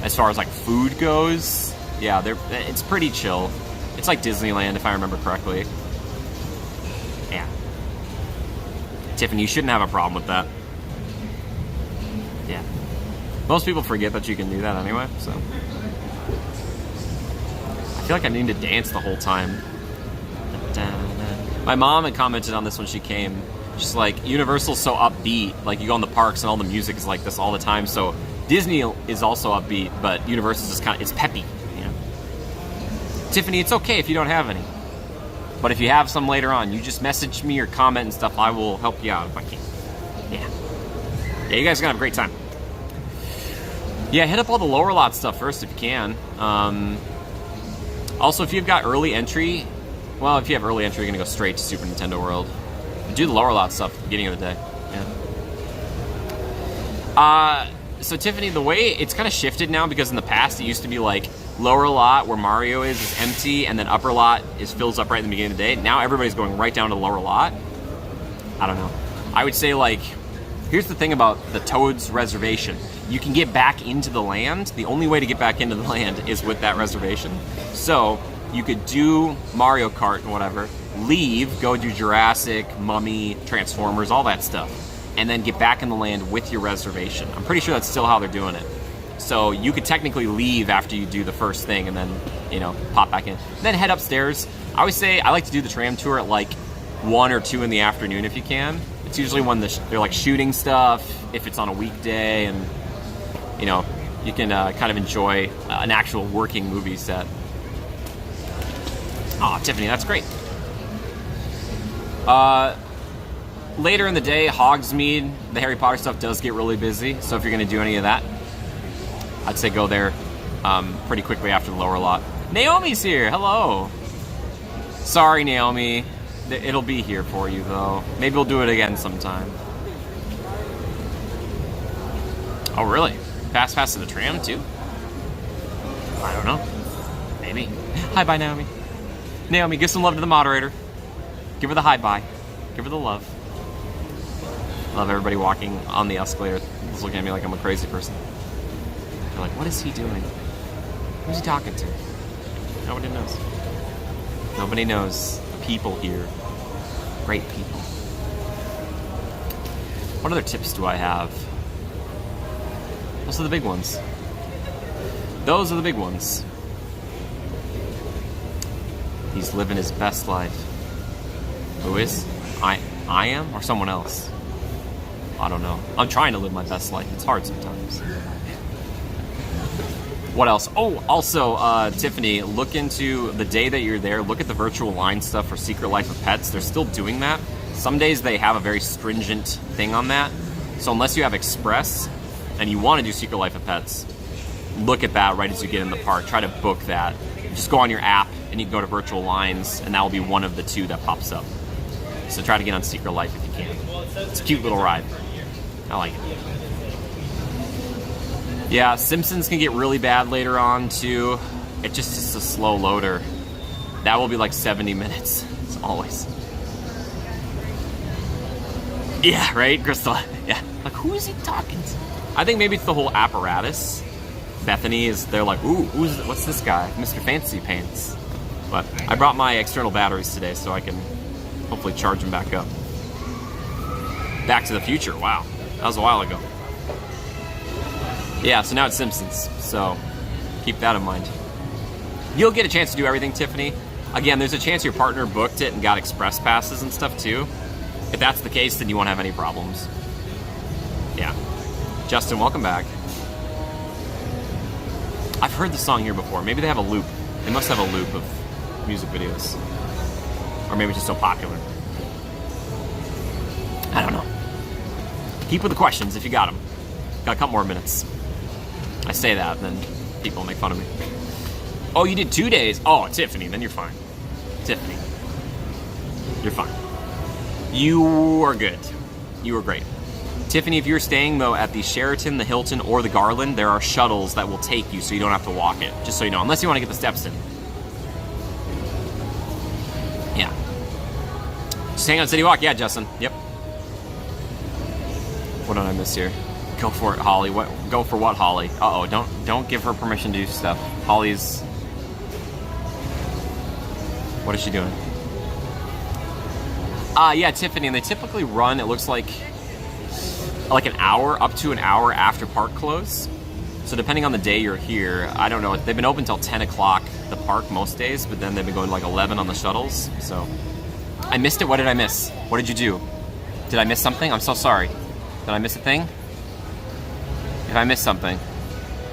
As far as, like, food goes, yeah, it's pretty chill. It's like Disneyland, if I remember correctly. Yeah. Tiffany, you shouldn't have a problem with that. Yeah. Most people forget that you can do that anyway, so. I feel like I need to dance the whole time. My mom had commented on this when she came. She's like, Universal's so upbeat. Like, you go in the parks and all the music is like this all the time. So Disney is also upbeat, but Universal's just kind of, it's peppy. You know? Tiffany, it's okay if you don't have any. But if you have some later on, you just message me or comment and stuff. I will help you out if I can. Yeah. Yeah, you guys are going to have a great time. Yeah, hit up all the lower lot stuff first if you can. Also, if you've got early entry, well, if you have early entry, you're going to go straight to Super Nintendo World. Do the lower lot stuff at the beginning of the day. Yeah. So Tiffany, the way it's kind of shifted now, because in the past it used to be like lower lot where Mario is empty, and then upper lot fills up right in the beginning of the day. Now everybody's going right down to the lower lot. I don't know. I would say, like, here's the thing about the Toad's reservation. You can get back into the land. The only way to get back into the land is with that reservation. So you could do Mario Kart and whatever, leave, go do Jurassic, Mummy, Transformers, all that stuff, and then get back in the land with your reservation. I'm pretty sure that's still how they're doing it. So you could technically leave after you do the first thing and then, you know, pop back in. Then head upstairs. I always say I like to do the tram tour at like 1 or 2 in the afternoon if you can. It's usually when they're like shooting stuff, if it's on a weekday, and, you know, you can kind of enjoy an actual working movie set. Aw, Tiffany, that's great. Later in the day, Hogsmeade, the Harry Potter stuff does get really busy, so if you're going to do any of that, I'd say go there pretty quickly after the lower lot. Naomi's here, hello! Sorry, Naomi. It'll be here for you, though. Maybe we'll do it again sometime. Oh, really? Fast pass to the tram, too? I don't know. Maybe. Hi, bye, Naomi. Naomi, give some love to the moderator. Give her the hi, bye. Give her the love. Love everybody walking on the escalator, just looking at me like I'm a crazy person. They're like, what is he doing? Who's he talking to? Nobody knows. Nobody knows. People here. Great people. What other tips do I have? Those are the big ones. Those are the big ones. He's living his best life. Who is? I am? Or someone else? I don't know. I'm trying to live my best life. It's hard sometimes. What else? Oh, also, Tiffany, look into the day that you're there. Look at the virtual line stuff for Secret Life of Pets. They're still doing that. Some days they have a very stringent thing on that. So unless you have Express and you want to do Secret Life of Pets, look at that right as you get in the park. Try to book that. Just go on your app and you can go to virtual lines, and that will be one of the 2 that pops up. So try to get on Secret Life if you can. It's a cute little ride. I like it. Yeah, Simpsons can get really bad later on, too. It's just a slow loader. That will be like 70 minutes, as always. Yeah, right, Crystal? Yeah. Like, who is he talking to? I think maybe it's the whole apparatus. Bethany they're like, ooh, what's this guy? Mr. Fancy Pants. But I brought my external batteries today so I can hopefully charge them back up. Back to the Future, wow. That was a while ago. Yeah, so now it's Simpsons, so keep that in mind. You'll get a chance to do everything, Tiffany. Again, there's a chance your partner booked it and got express passes and stuff too. If that's the case, then you won't have any problems. Yeah. Justin, welcome back. I've heard the song here before. Maybe they have a loop. They must have a loop of music videos. Or maybe it's just so popular. I don't know. Keep with the questions if you got them. Got a couple more minutes. I say that, then people make fun of me. Oh, you did 2 days? Oh, Tiffany, then you're fine. Tiffany. You're fine. You are good. You are great. Tiffany, if you're staying, though, at the Sheraton, the Hilton, or the Garland, there are shuttles that will take you so you don't have to walk it. Just so you know. Unless you want to get the steps in. Yeah. Just hang on Citywalk. Yeah, Justin. Yep. What did I miss here? Go for it, Holly. What? Go for what, Holly? Uh-oh, don't give her permission to do stuff. Holly's... What is she doing? Yeah, Tiffany, and they typically run, it looks like, like an hour, up to an hour after park close. So depending on the day you're here, I don't know. They've been open till 10 o'clock, the park, most days, but then they've been going to like 11 on the shuttles. So I missed it. What did I miss? What did you do? Did I miss something? I'm so sorry. Did I miss a thing? If I missed something,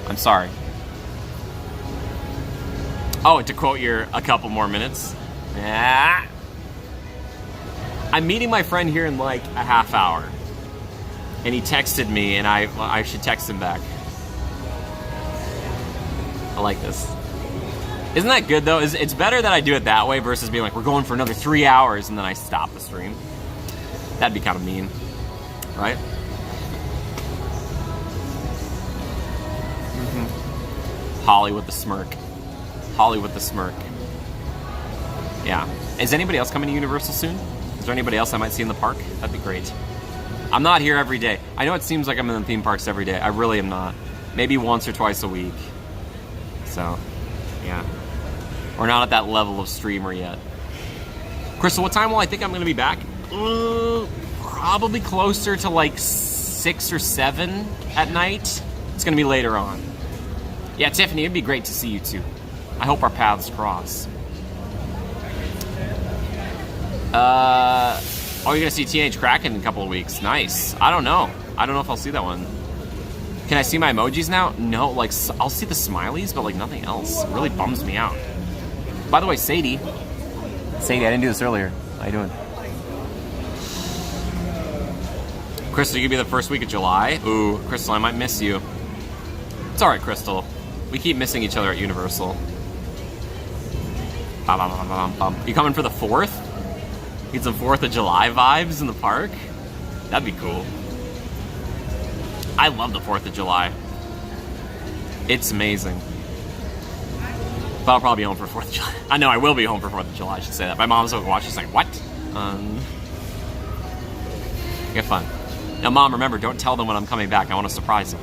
I'm sorry. Oh, to quote your a couple more minutes. Ah. I'm meeting my friend here in like a half hour. And he texted me, and I should text him back. I like this. Isn't that good, though? It's better that I do it that way versus being like, we're going for another 3 hours, and then I stop the stream. That'd be kind of mean, right? Mm-hmm. Holly with the smirk. Holly with the smirk. Yeah. Is anybody else coming to Universal soon? Is there anybody else I might see in the park? That'd be great. I'm not here every day. I know it seems like I'm in the theme parks every day. I really am not. Maybe once or twice a week. So, yeah. We're not at that level of streamer yet. Crystal, what time will I think I'm going to be back? Probably closer to like 6 or 7 at night. It's going to be later on. Yeah, Tiffany, it'd be great to see you too. I hope our paths cross. Oh, you're going to see Teenage Kraken in a couple of weeks. Nice. I don't know. I don't know if I'll see that one. Can I see my emojis now? No, like, I'll see the smileys, but like nothing else. It really bums me out. By the way, Sadie. Sadie, I didn't do this earlier. How you doing? Crystal, you could be the first week of July. Ooh, Crystal, I might miss you. It's alright, Crystal. We keep missing each other at Universal. You coming for the 4th? Get some 4th of July vibes in the park? That'd be cool. I love the 4th of July. It's amazing. But I'll probably be home for 4th of July. I know I will be home for 4th of July, I should say that. My mom's over watching, she's like, what? Get fun. Now, Mom, remember, don't tell them when I'm coming back. I want to surprise them.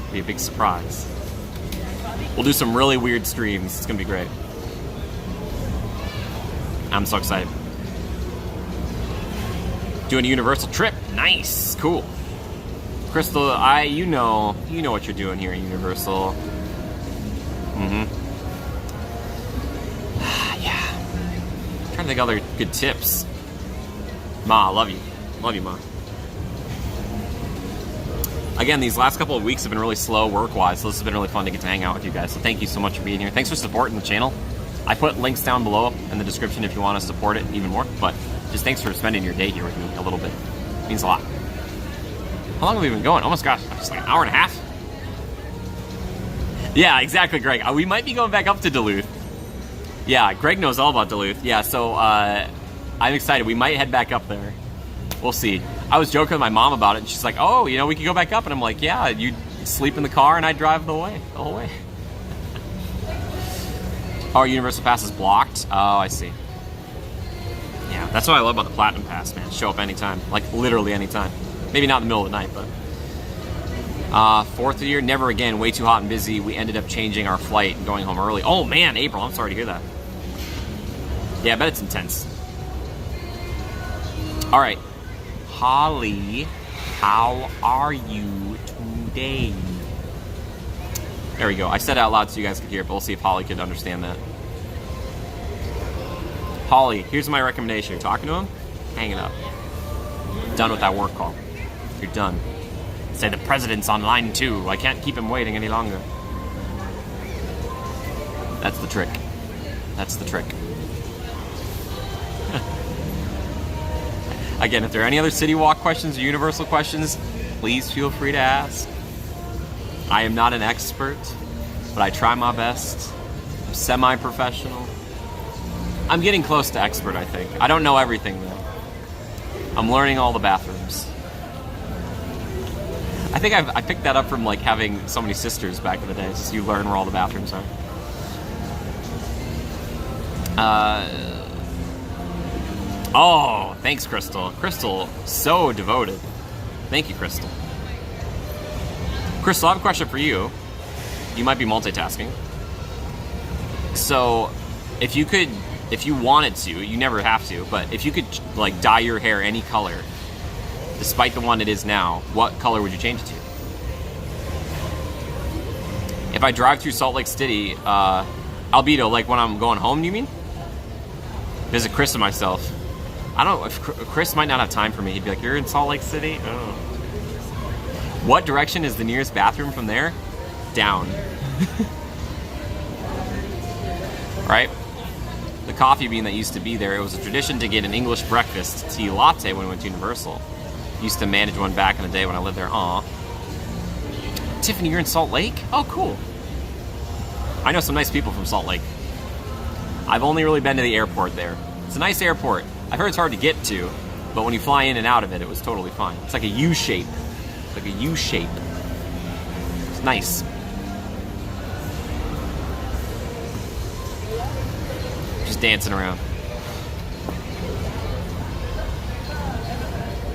It'll be a big surprise. We'll do some really weird streams. It's going to be great. I'm so excited. Doing a Universal trip. Nice. Cool. Crystal, you know what you're doing here at Universal. Yeah. I'm trying to think of other good tips. Ma, I love you. Love you, Ma. Again, these last couple of weeks have been really slow work-wise, so this has been really fun to get to hang out with you guys. So thank you so much for being here. Thanks for supporting the channel. I put links down below in the description if you want to support it even more. But just thanks for spending your day here with me a little bit. It means a lot. How long have we been going? Oh my gosh, just like an hour and a half. Yeah, exactly, Greg. We might be going back up to Duluth. Yeah, Greg knows all about Duluth. Yeah, so I'm excited. We might head back up there. We'll see. I was joking with my mom about it, and she's like, oh, you know, we could go back up. And I'm like, yeah, you sleep in the car, and I drive the whole way. Oh, Universal Pass is blocked? Oh, I see. Yeah, that's what I love about the Platinum Pass, man. Show up anytime. Like, literally anytime. Maybe not in the middle of the night, but... 4th of the year, never again. Way too hot and busy. We ended up changing our flight and going home early. Oh, man, April, I'm sorry to hear that. Yeah, I bet it's intense. All right. Holly, how are you today? There we go. I said it out loud so you guys could hear it, but we'll see if Holly could understand that. Holly, here's my recommendation. You're talking to him? Hang it up. Done with that work call. You're done. Say the president's on line 2. I can't keep him waiting any longer. That's the trick. That's the trick. Again, if there are any other Citywalk questions or Universal questions, please feel free to ask. I am not an expert, but I try my best. I'm semi-professional. I'm getting close to expert, I think. I don't know everything, though. I'm learning all the bathrooms. I think I picked that up from like having so many sisters back in the day. Just you learn where all the bathrooms are. Oh, thanks, Crystal. Crystal, so devoted. Thank you, Crystal. Crystal, I have a question for you. You might be multitasking. So, if you wanted to, you never have to, but if you could like dye your hair any color, despite the one it is now, what color would you change it to? If I drive through Salt Lake City, albedo, like when I'm going home, you mean? Visit Chris and myself. I don't know, if Chris might not have time for me. He'd be like, you're in Salt Lake City? Oh. What direction is the nearest bathroom from there? Down. Right? The coffee bean that used to be there, it was a tradition to get an English breakfast tea latte when we went to Universal. Used to manage one back in the day when I lived there. Aw. Tiffany, you're in Salt Lake? Oh, cool. I know some nice people from Salt Lake. I've only really been to the airport there. It's a nice airport. I've heard it's hard to get to, but when you fly in and out of it, it was totally fine. It's like a U shape. It's like a U shape. It's nice. Just dancing around.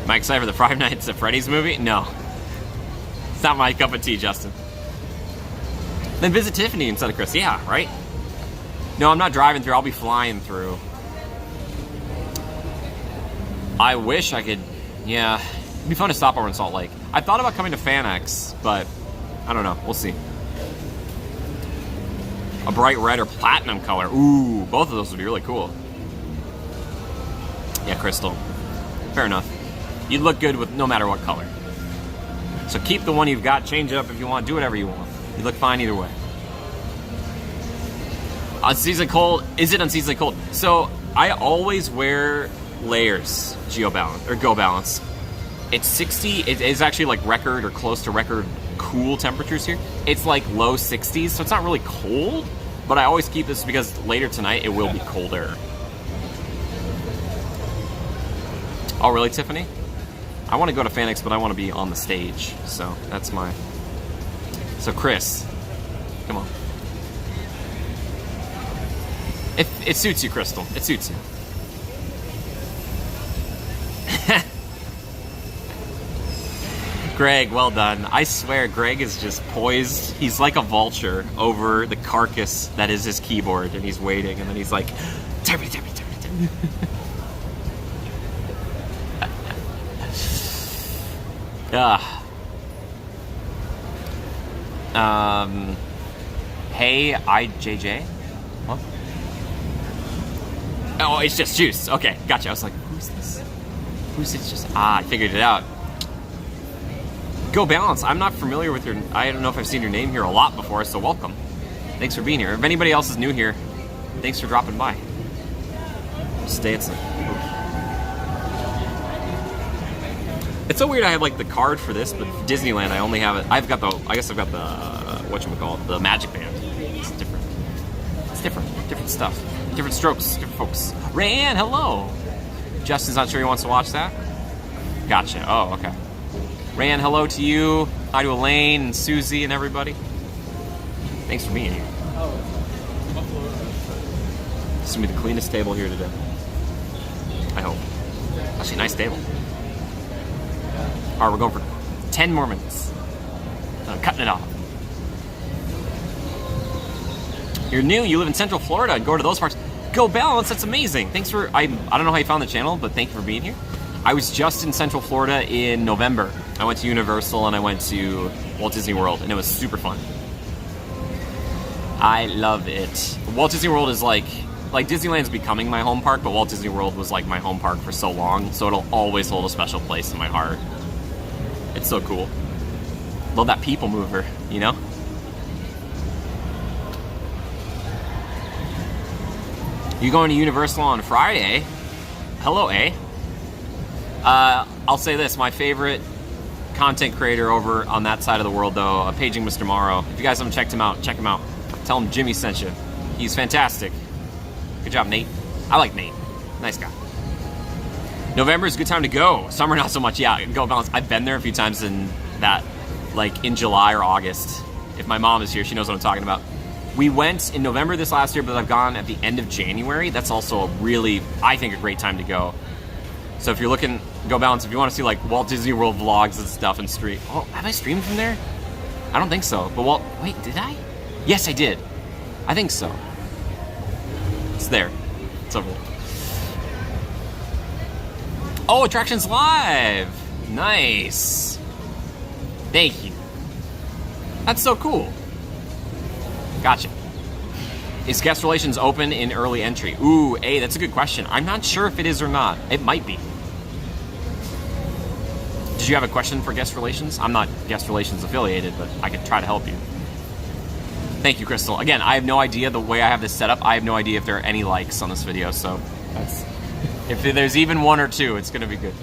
Am I excited for the Five Nights at Freddy's movie? No. It's not my cup of tea, Justin. Then visit Tiffany instead of Chris. Yeah, right? No, I'm not driving through. I'll be flying through. I wish I could... Yeah. It'd be fun to stop over in Salt Lake. I thought about coming to FanX, but I don't know. We'll see. A bright red or platinum color. Ooh, both of those would be really cool. Yeah, crystal. Fair enough. You'd look good with no matter what color. So keep the one you've got, change it up if you want, do whatever you want. You look fine either way. Unseasonally cold, is it unseasonally cold? So I always wear layers, Go Balance. It's 60, it is actually like record or close to record cool temperatures here. It's like low 60s, so it's not really cold, but I always keep this because later tonight it will be colder. Oh really, Tiffany? I want to go to FanX, but I want to be on the stage, so that's my... So Chris, come on. It suits you, Crystal. It suits you. Greg, well done. I swear, Greg is just poised. He's like a vulture over the carcass that is his keyboard, and he's waiting, and then he's like, Terry. Hey, IJJ? What? Oh, it's just juice. Okay, gotcha. I was like, who's this? Who's this? Just I figured it out. Go Balance. I'm not familiar with your... I don't know if I've seen your name here a lot before, so welcome. Thanks for being here. If anybody else is new here, thanks for dropping by. Just dancing. It's so weird I have like the card for this, but for Disneyland I only have it. I guess I've got the whatchamacallit, the Magic Band. It's different. It's different. Different stuff. Different strokes, different folks. Rayanne, hello! Justin's not sure he wants to watch that? Gotcha. Oh, okay. Rayanne, hello to you. Hi to Elaine and Susie and everybody. Thanks for being here. This is going to be the cleanest table here today. I hope. Actually, nice table. Alright, we're going for 10 more minutes. I'm cutting it off. You're new, you live in Central Florida, and go to those parts. Go Balance, that's amazing. Thanks for, I don't know how you found the channel, but thank you for being here. I was just in Central Florida in November. I went to Universal and I went to Walt Disney World, and it was super fun. I love it. Walt Disney World is like Disneyland's becoming my home park, but Walt Disney World was like my home park for so long, so it'll always hold a special place in my heart. It's so cool. Love that people mover, you know? You going to Universal on Friday? Hello, A. I'll say this, my favorite content creator over on that side of the world, though, Paging Mr. Morrow. If you guys haven't checked him out, check him out. Tell him Jimmy sent you. He's fantastic. Good job, Nate. I like Nate. Nice guy. November is a good time to go. Summer, not so much. Yeah, Go Balance. I've been there a few times in that, like in July or August. If my mom is here, she knows what I'm talking about. We went in November this last year, but I've gone at the end of January. That's also a really, I think, a great time to go. So if you're looking, Go Balance, if you want to see like Walt Disney World vlogs and stuff and stream. Oh, have I streamed from there? I don't think so. But wait, did I? Yes, I did. I think so. It's there. It's over there. Oh, Attractions Live! Nice. Thank you. That's so cool. Gotcha. Is guest relations open in early entry? Ooh, that's a good question. I'm not sure if it is or not. It might be. Did you have a question for guest relations? I'm not guest relations affiliated, but I could try to help you. Thank you, Crystal. Again, I have no idea the way I have this set up. I have no idea if there are any likes on this video, so that's, if there's even 1 or 2, it's gonna be good.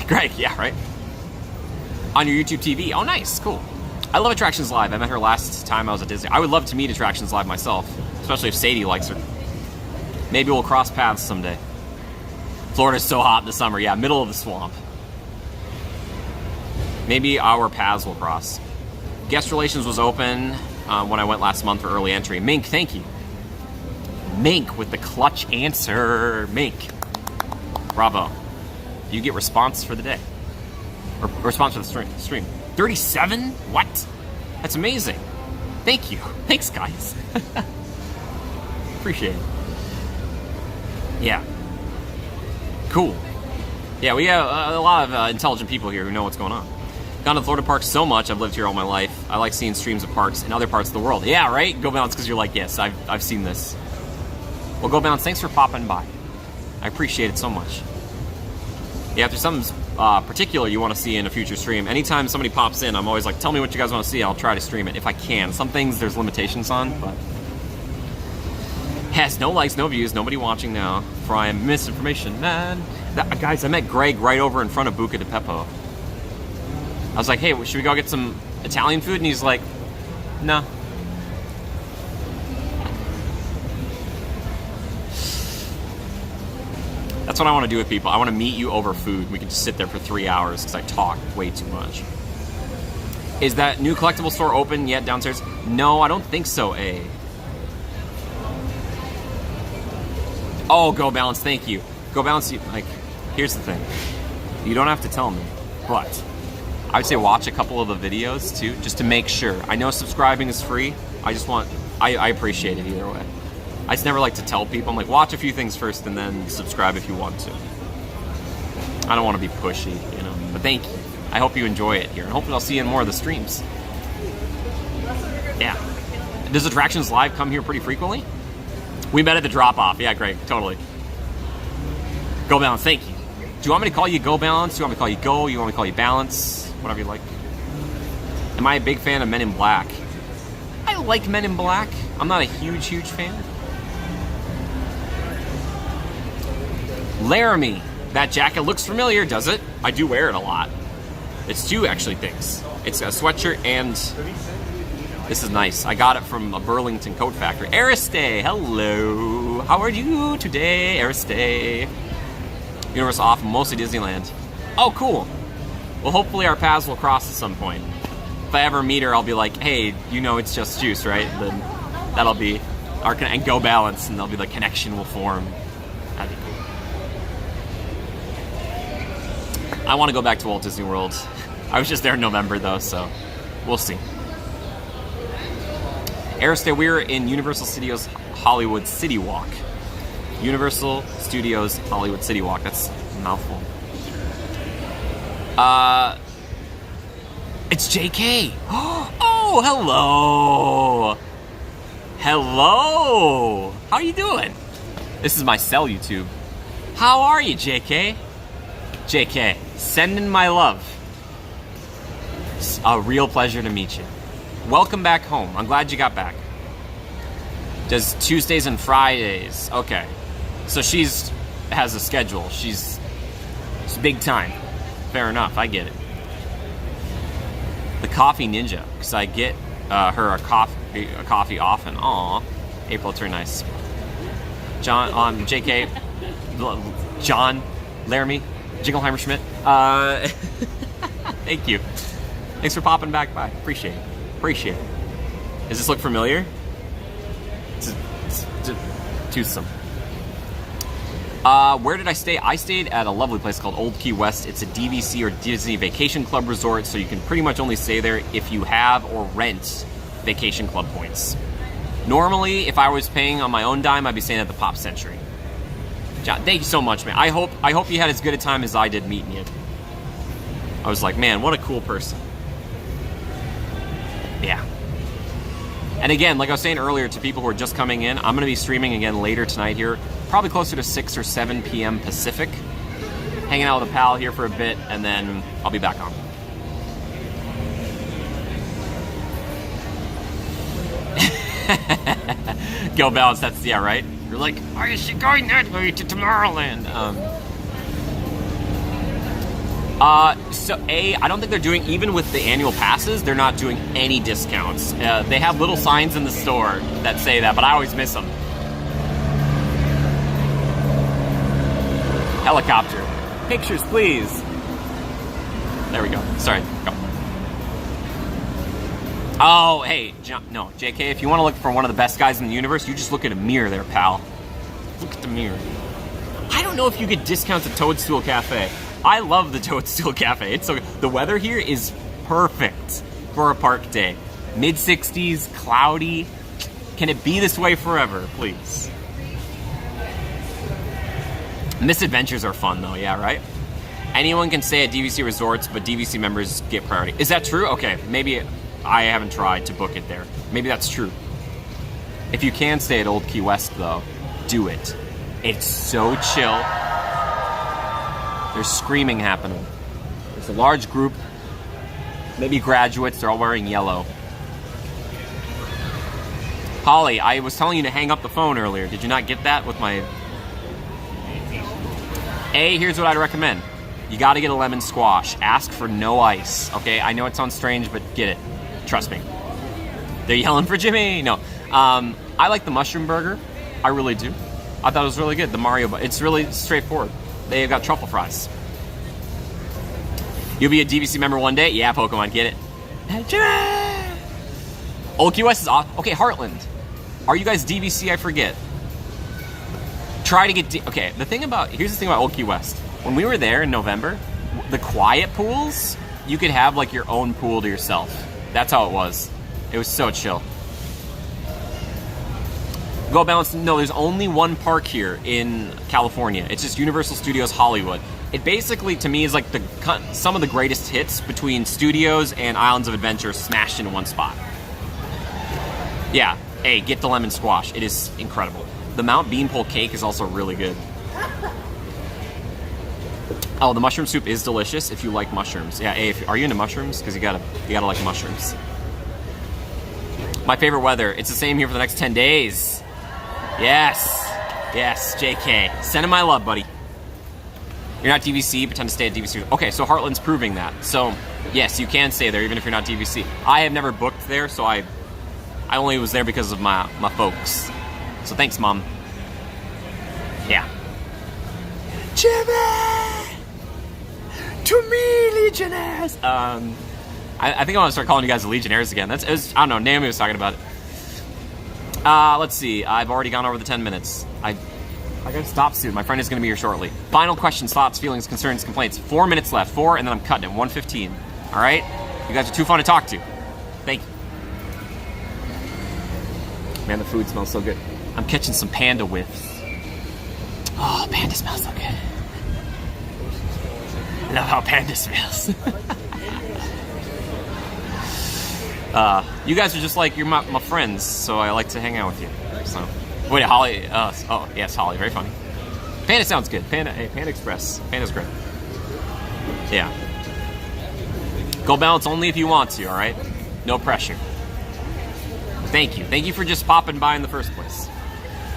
Greg, yeah, right? On your YouTube TV. Oh, nice, cool. I love Attractions Live. I met her last time I was at Disney. I would love to meet Attractions Live myself, especially if Sadie likes her. Maybe we'll cross paths someday. Florida's so hot in the summer. Yeah, middle of the swamp. Maybe our paths will cross. Guest relations was open when I went last month for early entry. Mink, thank you. Mink with the clutch answer. Mink. Bravo. You get response for the day. Or response for the stream. 37? What? That's amazing. Thank you. Thanks, guys. Appreciate it. Yeah. Cool. Yeah, we have a lot of intelligent people here who know what's going on. Gone to Florida parks so much. I've lived here all my life. I like seeing streams of parks in other parts of the world. Yeah, right? Go Balance, because you're like, yes, I've seen this. Well, Go Balance, thanks for popping by. I appreciate it so much. Yeah, if there's something particular you want to see in a future stream, anytime somebody pops in, I'm always like, tell me what you guys want to see. I'll try to stream it if I can. Some things there's limitations on, but has no likes, no views, nobody watching now. For I am misinformation, man. Guys, I met Greg right over in front of Buca di Beppo. I was like, hey, should we go get some Italian food? And he's like, no. That's what I want to do with people. I want to meet you over food. We can just sit there for 3 hours because I talk way too much. Is that new collectible store open yet downstairs? No, I don't think so, Oh, Go Balance, thank you. Go Balance, like, here's the thing. You don't have to tell me, but I would say watch a couple of the videos too, just to make sure. I know subscribing is free. I appreciate it either way. I just never like to tell people. I'm like, watch a few things first and then subscribe if you want to. I don't want to be pushy, you know, but thank you. I hope you enjoy it here, and hopefully I'll see you in more of the streams. Yeah. Does Attractions Live come here pretty frequently? We met at the drop-off. Yeah, Greg, totally. Go Balance, thank you. Do you want me to call you Go Balance? Do you want me to call you Go? You want me to call you Balance? Whatever you like. Am I a big fan of Men in Black? I like Men in Black. I'm not a huge fan. Laramie. That jacket looks familiar, does it? I do wear it a lot. It's 2 actually things. It's a sweatshirt and this is nice. I got it from a Burlington coat factory. Ariste, hello. How are you today, Ariste? Universal off, mostly Disneyland. Oh, cool. Well, hopefully our paths will cross at some point. If I ever meet her, I'll be like, hey, you know it's just juice, right? Then that'll be our and Go Balance, and there'll be the connection will form. That'd be cool. I want to go back to Walt Disney World. I was just there in November though, so we'll see. Ariste, we're in Universal Studios Hollywood Citywalk. Universal Studios Hollywood Citywalk. That's a mouthful. It's JK. Oh, hello. Hello. How are you doing? This is my cell YouTube. How are you, JK? JK, sending my love. It's a real pleasure to meet you. Welcome back home. I'm glad you got back. Does Tuesdays and Fridays. Okay. So has a schedule. She's big time. Fair enough. I get it. The Coffee Ninja, because I get her a coffee often. Aw. April, it's very nice. John, JK, John, Laramie, Jingleheimer Schmidt. Thank you. Thanks for popping back by. Appreciate it. Appreciate it. Does this look familiar? It's toothsome. Where did I stay? I stayed at a lovely place called Old Key West. It's a DVC or Disney Vacation Club resort, so you can pretty much only stay there if you have or rent Vacation Club points. Normally, if I was paying on my own dime, I'd be staying at the Pop Century. John, thank you so much, man. I hope you had as good a time as I did meeting you. I was like, man, what a cool person. Yeah. And again, like I was saying earlier to people who are just coming in, I'm going to be streaming again later tonight here, probably closer to 6 or 7 p.m. Pacific. Hanging out with a pal here for a bit, and then I'll be back on. Go Balance, that's, yeah, right? You're like, why is she going that way to Tomorrowland? So I don't think they're doing, even with the annual passes, they're not doing any discounts. They have little signs in the store that say that, but I always miss them. Helicopter. Pictures, please. There we go. Sorry, go. Oh, hey, no, JK, if you want to look for one of the best guys in the universe, you just look at a mirror there, pal. Look at the mirror. I don't know if you get discounts at Toadstool Cafe. I love the Toadstool Cafe. It's so the weather here is perfect for a park day. Mid-60s, cloudy. Can it be this way forever, please? Misadventures are fun, though, yeah, right? Anyone can stay at DVC resorts, but DVC members get priority. Is that true? Okay, maybe I haven't tried to book it there. Maybe that's true. If you can stay at Old Key West, though, do it. It's so chill. There's screaming happening. There's a large group, maybe graduates, they're all wearing yellow. Holly, I was telling you to hang up the phone earlier. Did you not get that with my... Here's what I'd recommend. You gotta get a lemon squash. Ask for no ice, okay? I know it sounds strange, but get it. Trust me. They're yelling for Jimmy. No. I like the mushroom burger. I really do. I thought it was really good. The Mario, it's really straightforward. They've got truffle fries. You'll be a DVC member one day? Yeah, Pokemon, get it. Jimmy! Old Key West is off. Okay, Heartland. Are you guys DVC? I forget. Try to get... okay, here's the thing about Old Key West. When we were there in November, the quiet pools, you could have like your own pool to yourself. That's how it was. It was so chill. Go Balance, no, there's only one park here in California. It's just Universal Studios Hollywood. It basically, to me, is like some of the greatest hits between Studios and Islands of Adventure smashed in one spot. Yeah, hey, get the lemon squash. It is incredible. The Mount Beanpole cake is also really good. Oh, the mushroom soup is delicious if you like mushrooms. Yeah, hey, are you into mushrooms? Because you gotta like mushrooms. My favorite weather. It's the same here for the next 10 days. Yes, JK. Send him my love, buddy. You're not DVC, pretend to stay at DVC. Okay, so Heartland's proving that. So, yes, you can stay there even if you're not DVC. I have never booked there, so I only was there because of my folks. So thanks, Mom. Yeah. Jimmy! To me, Legionnaires! I think I want to start calling you guys the Legionnaires again. I don't know, Naomi was talking about it. Let's see. I've already gone over the 10 minutes. I gotta stop soon. My friend is gonna be here shortly. Final questions, thoughts, feelings, concerns, complaints. 4 minutes left. 4, and then I'm cutting it. 1:15. All right? You guys are too fun to talk to. Thank you. Man, the food smells so good. I'm catching some panda whiffs. Oh, panda smells so good. Love how panda smells. You guys are just like, you're my friends, so I like to hang out with you. So, wait, Holly, oh, yes, Holly, very funny. Panda sounds good. Panda Express. Panda's great. Yeah. Go Balance only if you want to, all right? No pressure. Thank you. Thank you for just popping by in the first place.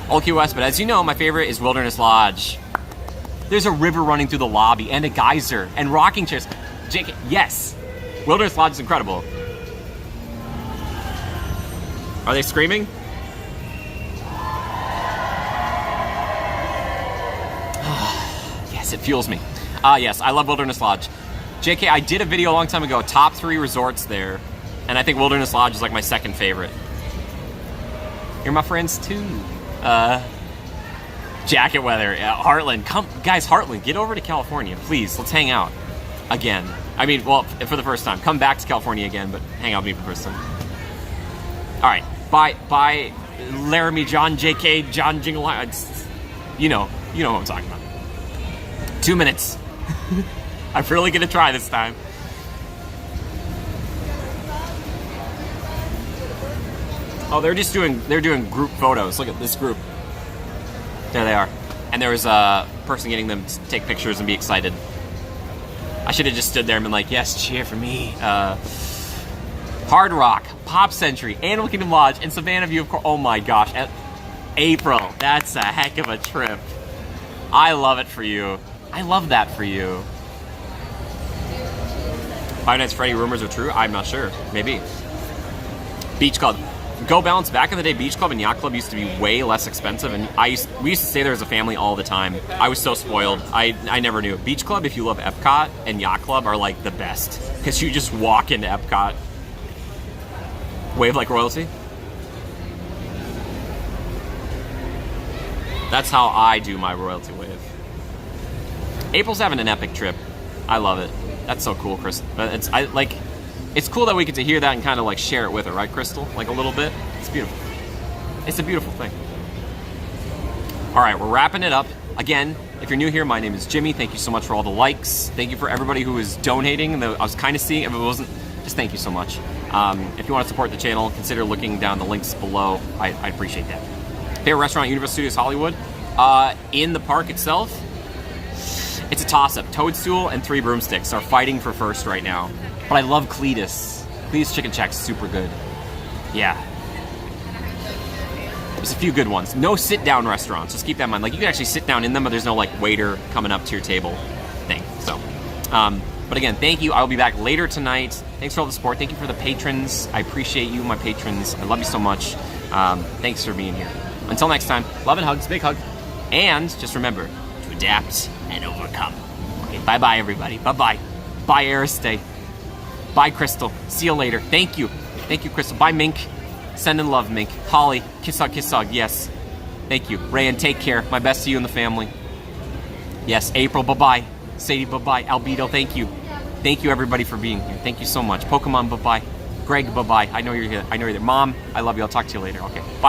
Old Key West, but as you know, my favorite is Wilderness Lodge. There's a river running through the lobby and a geyser and rocking chairs. Jake, yes. Wilderness Lodge is incredible. Are they screaming? Yes, it fuels me. Yes, I love Wilderness Lodge. JK, I did a video a long time ago, top 3 resorts there, and I think Wilderness Lodge is like my second favorite. You're my friends too. Jacket weather, Heartland. Come, guys, Heartland, get over to California, please. Let's hang out again. I mean, well, for the first time. Come back to California again, but hang out with me for the first time. All right, bye, Laramie, John, JK, John Jingle. You You know what I'm talking about. 2 minutes. I'm really gonna try this time. Oh, they're doing group photos. Look at this group. There they are. And there was a person getting them to take pictures and be excited. I should have just stood there and been like, yes, cheer for me. Hard Rock, Pop Century, Animal Kingdom Lodge, and Savannah View, of course. Oh my gosh. April, that's a heck of a trip. I love it for you. I love that for you. Five Nights at Freddy rumors are true? I'm not sure. Maybe. Beach Club. Go Balance. Back in the day, Beach Club and Yacht Club used to be way less expensive, and we used to stay there as a family all the time. I was so spoiled. I never knew. Beach Club, if you love Epcot, and Yacht Club are like the best, because you just walk into Epcot. Wave like royalty. That's how I do my royalty wave. April's having an epic trip. I love it. That's so cool, Chris. It's cool that we get to hear that and kind of like share it with her, right, Crystal? Like a little bit. It's beautiful. It's a beautiful thing. All right, we're wrapping it up. Again, if you're new here, my name is Jimmy. Thank you so much for all the likes. Thank you for everybody who is donating. I was kind of seeing, if it wasn't, just thank you so much. If you want to support the channel, consider looking down the links below. I'd appreciate that. Favorite restaurant, Universal Studios Hollywood. In the park itself, it's a toss-up. Toadstool and 3 Broomsticks are fighting for first right now. But I love Cletus. Cletus Chicken Shack's super good. Yeah. There's a few good ones. No sit-down restaurants. Just keep that in mind. Like, you can actually sit down in them, but there's no, like, waiter coming up to your table thing. So, but again, thank you. I will be back later tonight. Thanks for all the support. Thank you for the patrons. I appreciate you, my patrons. I love you so much. Thanks for being here. Until next time, love and hugs. Big hug. And just remember to adapt and overcome. Okay, bye-bye, everybody. Bye-bye. Bye, Aristay. Bye, Crystal. See you later. Thank you. Thank you, Crystal. Bye, Mink. Send and love, Mink. Holly. Kiss hug, kiss hug. Yes. Thank you. Rayan, take care. My best to you and the family. Yes. April, bye-bye. Sadie, bye-bye. Albedo, thank you. Thank you, everybody, for being here. Thank you so much. Pokemon, bye-bye. Greg, bye-bye. I know you're here. I know you're there. Mom, I love you. I'll talk to you later. Okay. Bye.